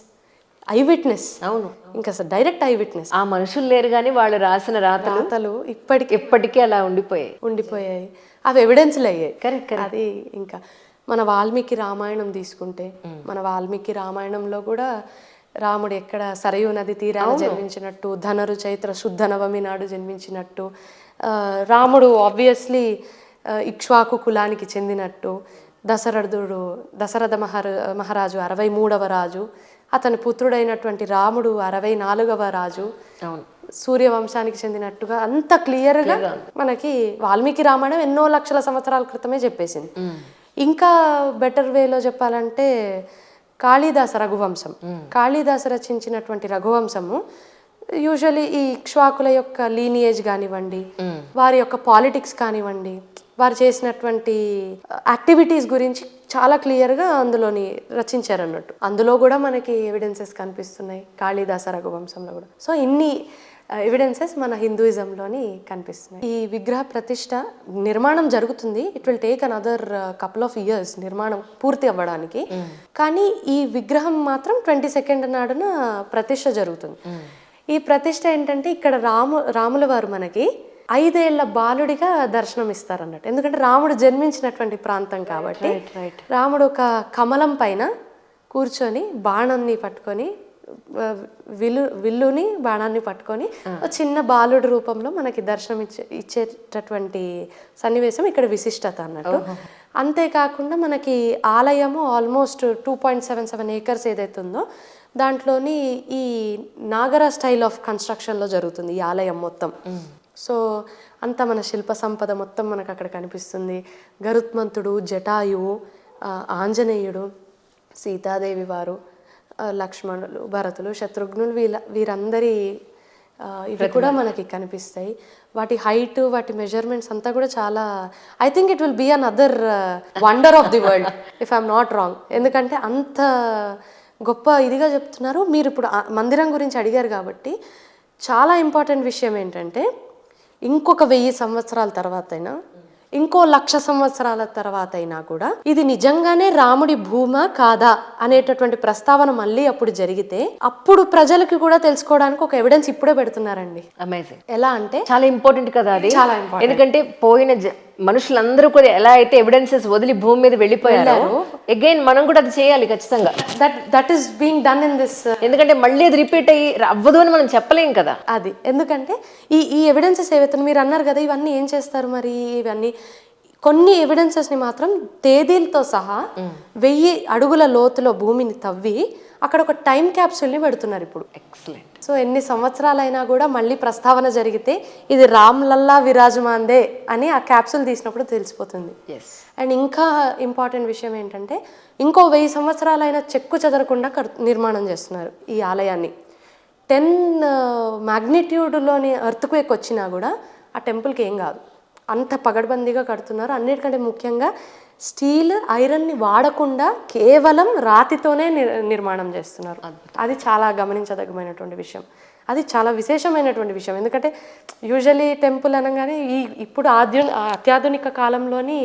S1: I witness. అవును, ఇంకా డైరెక్ట్ ఐ విట్నెస్.
S2: ఆ మనుషులు లేరు కానీ వాళ్ళు రాసిన రాతలు ఇప్పటికీ అలా ఉండిపోయాయి.
S1: అవి ఎవిడెన్స్లు అయ్యాయి. కరెక్ట్. అది ఇంకా మన వాల్మీకి రామాయణం తీసుకుంటే, మన వాల్మీకి రామాయణంలో కూడా రాముడు ఎక్కడ సరయూ నది తీరాన జన్మించినట్టు, ధనరు చైత్ర శుద్ధ నవమి నాడు జన్మించినట్టు, రాముడు ఆబ్వియస్లీ ఇక్ష్వాకు కులానికి చెందినట్టు, దశరథ మహారాజు 63వ రాజు, అతని పుత్రుడైనటువంటి రాముడు 64వ రాజు, సూర్యవంశానికి చెందినట్టుగా అంత క్లియర్గా మనకి వాల్మీకి రామాయణం ఎన్నో లక్షల సంవత్సరాల క్రితమే చెప్పేసింది. ఇంకా బెటర్ వేలో చెప్పాలంటే కాళిదాస రఘువంశం. కాళిదాస రచించినటువంటి రఘువంశము యూజువలీ ఈ ఇక్ష్వాకుల యొక్క లీనియేజ్ కానివ్వండి, వారి యొక్క పాలిటిక్స్ కానివ్వండి, వారు చేసినటువంటి యాక్టివిటీస్ గురించి చాలా క్లియర్గా అందులోని రచించారు అన్నట్టు. అందులో కూడా మనకి ఎవిడెన్సెస్ కనిపిస్తున్నాయి కాళిదాస రఘువంశంలో కూడా. సో ఇన్ని ఎవిడెన్సెస్ మన హిందూయిజంలోని కనిపిస్తున్నాయి. ఈ విగ్రహ ప్రతిష్ట నిర్మాణం జరుగుతుంది. It will take another couple of years నిర్మాణం పూర్తి అవ్వడానికి. కానీ ఈ విగ్రహం మాత్రం 22nd నాడున ప్రతిష్ట జరుగుతుంది. ఈ ప్రతిష్ట ఏంటంటే ఇక్కడ రాముల వారు మనకి 5 ఏళ్ల బాలుడిగా దర్శనం ఇస్తారు అన్నట్టు. ఎందుకంటే రాముడు జన్మించినటువంటి ప్రాంతం కాబట్టి రాముడు ఒక కమలం పైన కూర్చొని బాణాన్ని పట్టుకొని విల్లుని బాణాన్ని పట్టుకొని చిన్న బాలుడి రూపంలో మనకి దర్శనం ఇచ్చేటటువంటి సన్నివేశం ఇక్కడ విశిష్టత అన్నట్టు. అంతేకాకుండా మనకి ఆలయము ఆల్మోస్ట్ 2.77 acres ఏదైతే ఉందో దాంట్లోని ఈ నాగర స్టైల్ ఆఫ్ కన్స్ట్రక్షన్లో జరుగుతుంది ఈ ఆలయం మొత్తం. సో అంత మన శిల్ప సంపద మొత్తం మనకు అక్కడ కనిపిస్తుంది. గరుత్మంతుడు, జటాయువు, ఆంజనేయుడు, సీతాదేవి వారు, లక్ష్మణులు, భరతులు, శత్రుఘ్నులు వీరందరి ఇవి కూడా మనకి కనిపిస్తాయి. వాటి హైట్, వాటి మెజర్మెంట్స్ అంతా కూడా చాలా, I think it will be an other wonder of the world if I'm not wrong. ఎందుకంటే అంత గొప్ప ఇదిగా చెప్తున్నారు. మీరు ఇప్పుడు మందిరం గురించి అడిగారు కాబట్టి చాలా ఇంపార్టెంట్ విషయం ఏంటంటే ఇంకొక 1000 సంవత్సరాల తర్వాత అయినా, ఇంకో 1,00,000 సంవత్సరాల తర్వాత అయినా కూడా ఇది నిజంగానే రాముడి భూమా కాదా అనేటటువంటి ప్రస్తావన మళ్ళీ అప్పుడు జరిగితే అప్పుడు ప్రజలకి కూడా తెలుసుకోవడానికి ఒక ఎవిడెన్స్ ఇప్పుడే పెడుతున్నారండి.
S2: అమేజింగ్.
S1: ఎలా అంటే
S2: చాలా ఇంపార్టెంట్ కదా అది.
S1: చాలా ఇంపార్టెంట్.
S2: ఎందుకంటే పోయిన మనుషులందరూ కూడా ఎలా అయితే ఎవిడెన్సెస్ వదిలి భూమి మీద వెళ్ళిపోయారో అగైన్ మనం కూడా అది చేయాలి ఖచ్చితంగా.
S1: That is being done in this.
S2: ఎందుకంటే మళ్ళీ అది రిపీట్ అయ్యి అవ్వదు అని మనం చెప్పలేం కదా.
S1: అది ఎందుకంటే ఈ ఎవిడెన్సెస్ ఏవైతే మీరు అన్నారు కదా, ఇవన్నీ ఏం చేస్తారు మరి, ఇవన్నీ కొన్ని ఎవిడెన్సెస్ని మాత్రం తేదీలతో సహా 1000 అడుగుల లోతులో భూమిని తవ్వి అక్కడ ఒక టైం క్యాప్సూల్ని పెడుతున్నారు ఇప్పుడు.
S2: ఎక్సలెంట్.
S1: సో ఎన్ని సంవత్సరాలైనా కూడా మళ్ళీ ప్రస్తావన జరిగితే ఇది రామ్లల్లా విరాజమాందే అని ఆ క్యాప్సూల్ తీసినప్పుడు తెలిసిపోతుంది. అండ్ ఇంకా ఇంపార్టెంట్ విషయం ఏంటంటే ఇంకో 1000 సంవత్సరాలైనా చెక్కు చెదరకుండా నిర్మాణం చేస్తున్నారు ఈ ఆలయాన్ని. 10 magnitudeలోని ఎర్త్క్వేక్ వచ్చినా కూడా ఆ టెంపుల్కి ఏం కాదు, అంత పగడ్బందీగా కడుతున్నారు. అన్నిటికంటే ముఖ్యంగా స్టీల్, ఐరన్ని వాడకుండా కేవలం రాతితోనే నిర్మాణం చేస్తున్నారు. అది చాలా గమనించదగ్గమైనటువంటి విషయం. అది చాలా విశేషమైనటువంటి విషయం. ఎందుకంటే యూజువలీ టెంపుల్ అనగానే ఇప్పుడు అత్యాధునిక కాలంలోని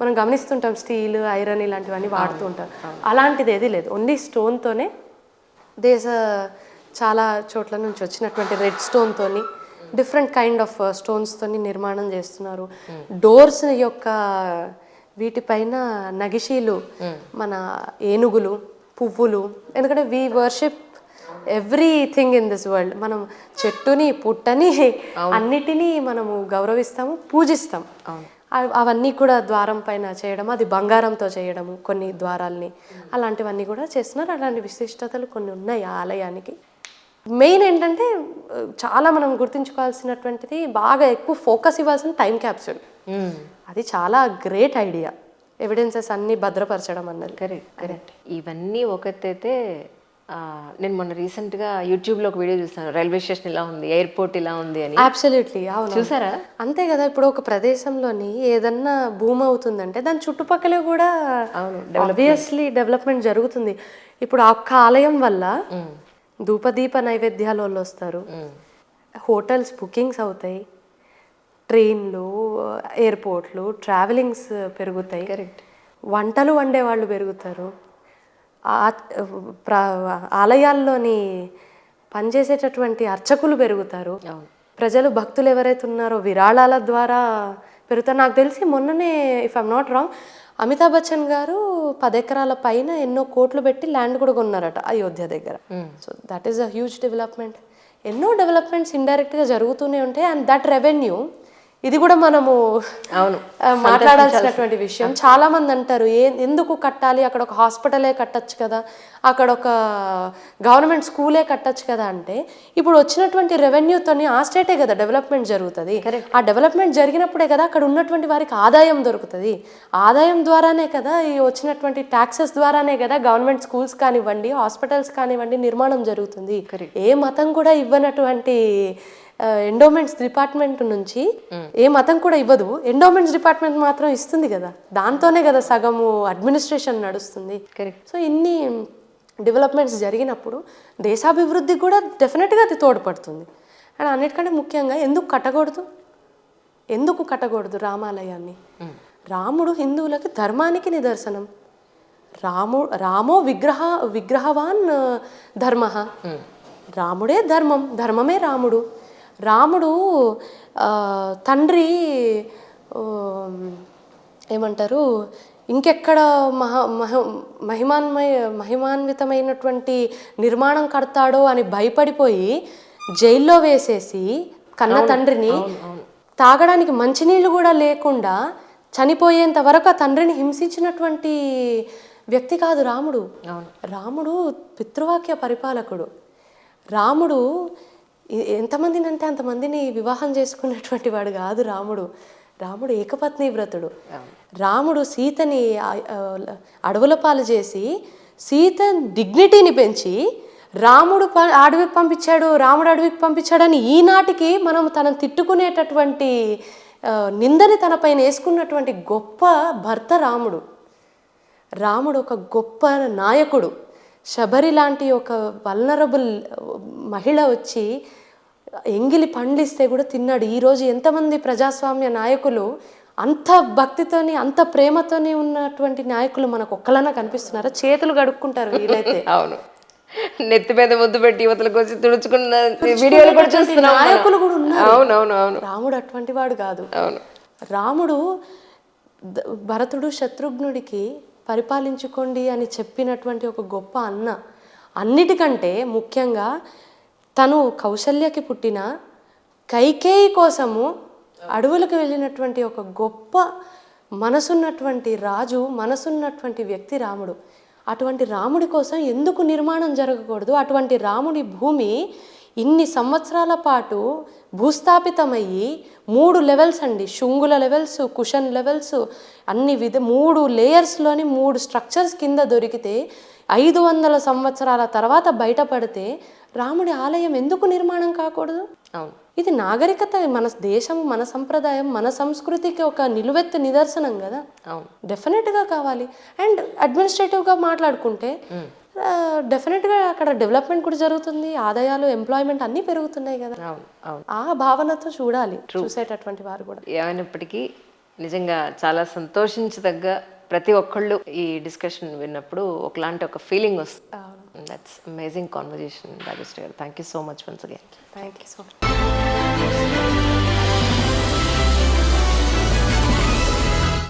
S1: మనం గమనిస్తుంటాం స్టీల్, ఐరన్ ఇలాంటివన్నీ వాడుతూ ఉంటారు. అలాంటిది ఏది లేదు, ఓన్లీ స్టోన్తోనే చాలా చోట్ల నుంచి వచ్చినటువంటి రెడ్ స్టోన్తోని డిఫరెంట్ కైండ్ ఆఫ్ స్టోన్స్తోని నిర్మాణం చేస్తున్నారు. డోర్స్ యొక్క వీటిపైన నగిషీలు, మన ఏనుగులు, పువ్వులు, ఎందుకంటే we worship everything in this world. మనం చెట్టుని, పుట్టని, అన్నిటినీ మనము గౌరవిస్తాము, పూజిస్తాం. అవన్నీ కూడా ద్వారం పైన చేయడం, అది బంగారంతో చేయడము కొన్ని ద్వారాల్ని, అలాంటివన్నీ కూడా చేస్తున్నారు. అలాంటి విశిష్టతలు కొన్ని ఉన్నాయి ఆ ఆలయానికి. మెయిన్ ఏంటంటే చాలా మనం గుర్తుంచుకోవాల్సినటువంటిది, బాగా ఎక్కువ ఫోకస్ ఇవ్వాల్సిన టైం క్యాప్సూల్. అది చాలా గ్రేట్ ఐడియా, ఎవిడెన్సెస్ అన్ని భద్రపరచడం అన్నది.
S2: కరెక్ట్. ఇవన్నీ ఒకటైతే నేను మొన్న రీసెంట్గా యూట్యూబ్లో ఒక వీడియో చూసాను, రైల్వే స్టేషన్ ఇలా ఉంది, ఎయిర్పోర్ట్ ఇలా ఉంది అని.
S1: అబ్సల్యూట్లీ, అవును,
S2: చూసారా?
S1: అంతే కదా. ఇప్పుడు ఒక ప్రదేశంలోని ఏదన్నా భూమి అవుతుందంటే దాని చుట్టుపక్కల కూడా ఆబ్వియస్లీ డెవలప్మెంట్ జరుగుతుంది. ఇప్పుడు ఆ ఒక్క ఆలయం వల్ల ధూపదీప నైవేద్యాలు వాళ్ళు వస్తారు, హోటల్స్ బుకింగ్స్ అవుతాయి, ట్రైన్లు, ఎయిర్పోర్ట్లు, ట్రావెలింగ్స్ పెరుగుతాయి, వంటలు వండే వాళ్ళు పెరుగుతారు, ఆలయాల్లోని పనిచేసేటటువంటి అర్చకులు పెరుగుతారు, ప్రజలు భక్తులు ఎవరైతే ఉన్నారో విరాళాల ద్వారా పెరుగుతారు. నాకు తెలిసి మొన్ననే, if I'm not wrong, Amitabh Bachchan గారు 10 ఎకరాల పైన ఎన్నో కోట్లు పెట్టి ల్యాండ్ కూడా కొన్నారట అయోధ్య దగ్గర. So that is a huge development. ఎన్నో డెవలప్మెంట్స్ ఇండైరెక్ట్గా జరుగుతూనే ఉంటాయి. అండ్ దట్ రెవెన్యూ ఇది కూడా మనము
S2: అవును
S1: మాట్లాడాల్సినటువంటి విషయం. చాలా మంది అంటారు ఎందుకు కట్టాలి, అక్కడ ఒక హాస్పిటలే కట్టచ్చు కదా, అక్కడ ఒక గవర్నమెంట్ స్కూలే కట్టచ్చు కదా అంటే, ఇప్పుడు వచ్చినటువంటి రెవెన్యూతోని ఆ స్టేటే కదా డెవలప్మెంట్ జరుగుతుంది. ఆ డెవలప్మెంట్ జరిగినప్పుడే కదా అక్కడ ఉన్నటువంటి వారికి ఆదాయం దొరుకుతుంది. ఆదాయం ద్వారానే కదా ఈ వచ్చినటువంటి ట్యాక్సెస్ ద్వారానే కదా గవర్నమెంట్ స్కూల్స్ కానివ్వండి, హాస్పిటల్స్ కానివ్వండి నిర్మాణం జరుగుతుంది. ఏ మతం కూడా ఇవ్వనటువంటి ఎండోమెంట్స్ డిపార్ట్మెంట్ నుంచి ఏ మతం కూడా ఇవ్వదు, ఎండోమెంట్స్ డిపార్ట్మెంట్ మాత్రం ఇస్తుంది కదా, దాంతోనే కదా సగము అడ్మినిస్ట్రేషన్ నడుస్తుంది. సో ఇన్ని డెవలప్మెంట్స్ జరిగినప్పుడు దేశాభివృద్ధికి కూడా డెఫినెట్గా అది తోడ్పడుతుంది. అండ్ అన్నిటికంటే ముఖ్యంగా ఎందుకు కట్టకూడదు రామాలయాన్ని? రాముడు హిందువులకి ధర్మానికి నిదర్శనం. రామో విగ్రహవాన్ ధర్మ. రాముడే ధర్మం, ధర్మమే రాముడు. రాముడు తండ్రి ఏమంటారు ఇంకెక్కడ మహిమాన్వితమైనటువంటి నిర్మాణం కడతాడో అని భయపడిపోయి జైల్లో వేసేసి కన్న తండ్రిని తాగడానికి మంచినీళ్ళు కూడా లేకుండా చనిపోయేంత వరకు ఆ తండ్రిని హింసించినటువంటి వ్యక్తి కాదు రాముడు. రాముడు పితృవాక్య పరిపాలకుడు. రాముడు ఎంతమందిని అంటే అంతమందిని వివాహం చేసుకున్నటువంటి వాడు కాదు రాముడు. రాముడు ఏకపత్ని వ్రతుడు. రాముడు సీతని అడవుల పాలు చేసి సీత డిగ్నిటీని పెంచి రాముడు అడవికి పంపించాడు, రాముడు అడవికి పంపించాడని ఈనాటికి మనం తనను తిట్టుకునేటటువంటి నిందని తన పైన వేసుకున్నటువంటి గొప్ప భర్త రాముడు. రాముడు ఒక గొప్ప నాయకుడు. శబరి లాంటి ఒక వల్నరబుల్ మహిళ వచ్చి ఎంగిలి పండిస్తే కూడా తిన్నాడు. ఈరోజు ఎంతమంది ప్రజాస్వామ్య నాయకులు అంత భక్తితోని అంత ప్రేమతోని ఉన్నటువంటి నాయకులు మనకు ఒక్కలన్నా కనిపిస్తున్నారా? చేతులు కడుక్కుంటారు వీలైతే.
S2: అవును, నెత్తి మీద ముద్దు పెట్టి యువతలకు వచ్చి తుడుచుకున్న వీడియోలు కూడా చూస్తున్నాం.
S1: నాయకులు కూడా ఉన్నారు.
S2: అవునవును.
S1: రాముడు అటువంటి వాడు కాదు.
S2: అవును.
S1: రాముడు భరతుడు శత్రుఘ్నుడికి పరిపాలించుకోండి అని చెప్పినటువంటి ఒక గొప్ప అన్న. అన్నిటికంటే ముఖ్యంగా తను కౌశల్యకి పుట్టిన కైకేయి కోసము అడవులకు వెళ్ళినటువంటి ఒక గొప్ప మనసున్నటువంటి రాజు, మనసున్నటువంటి వ్యక్తి రాముడు. అటువంటి రాముడి కోసం ఎందుకు నిర్మాణం జరగకూడదు? అటువంటి రాముడి భూమి ఇన్ని సంవత్సరాల పాటు భూస్థాపితమయ్యి 3 లెవెల్స్ అండి, శుంగుల లెవెల్స్, కుషన్ లెవెల్స్, అన్ని 3 లేయర్స్లోని 3 స్ట్రక్చర్స్ కింద దొరికితే 500 సంవత్సరాల తర్వాత బయటపడితే రాముడి ఆలయం ఎందుకు నిర్మాణం కాకూడదు?
S2: అవును.
S1: ఇది నాగరికత, మన దేశం, మన సంప్రదాయం, మన సంస్కృతికి ఒక నిలువెత్తు నిదర్శనం కదా.
S2: అవును,
S1: డెఫినెట్గా కావాలి. అండ్ అడ్మినిస్ట్రేటివ్గా మాట్లాడుకుంటే డెఫినెట్గా అక్కడ డెవలప్మెంట్ కూడా జరుగుతుంది, ఆదాయాలు, ఎంప్లాయ్మెంట్ అన్నీ పెరుగుతున్నాయి కదా. ఆ భావనతో చూడాలి చూసేటటువంటి వారు కూడా.
S2: ఏమైనప్పటికీ నిజంగా చాలా సంతోషించదగ్గ ప్రతి ఒక్కళ్ళు ఈ డిస్కషన్ విన్నప్పుడు ఒకలాంటి ఒక ఫీలింగ్ వస్తుంది. దట్స్ అమేజింగ్ కాన్వర్జేషన్ రాజశ్రీ గారు. Thank you so much once again.
S1: Thank you so much.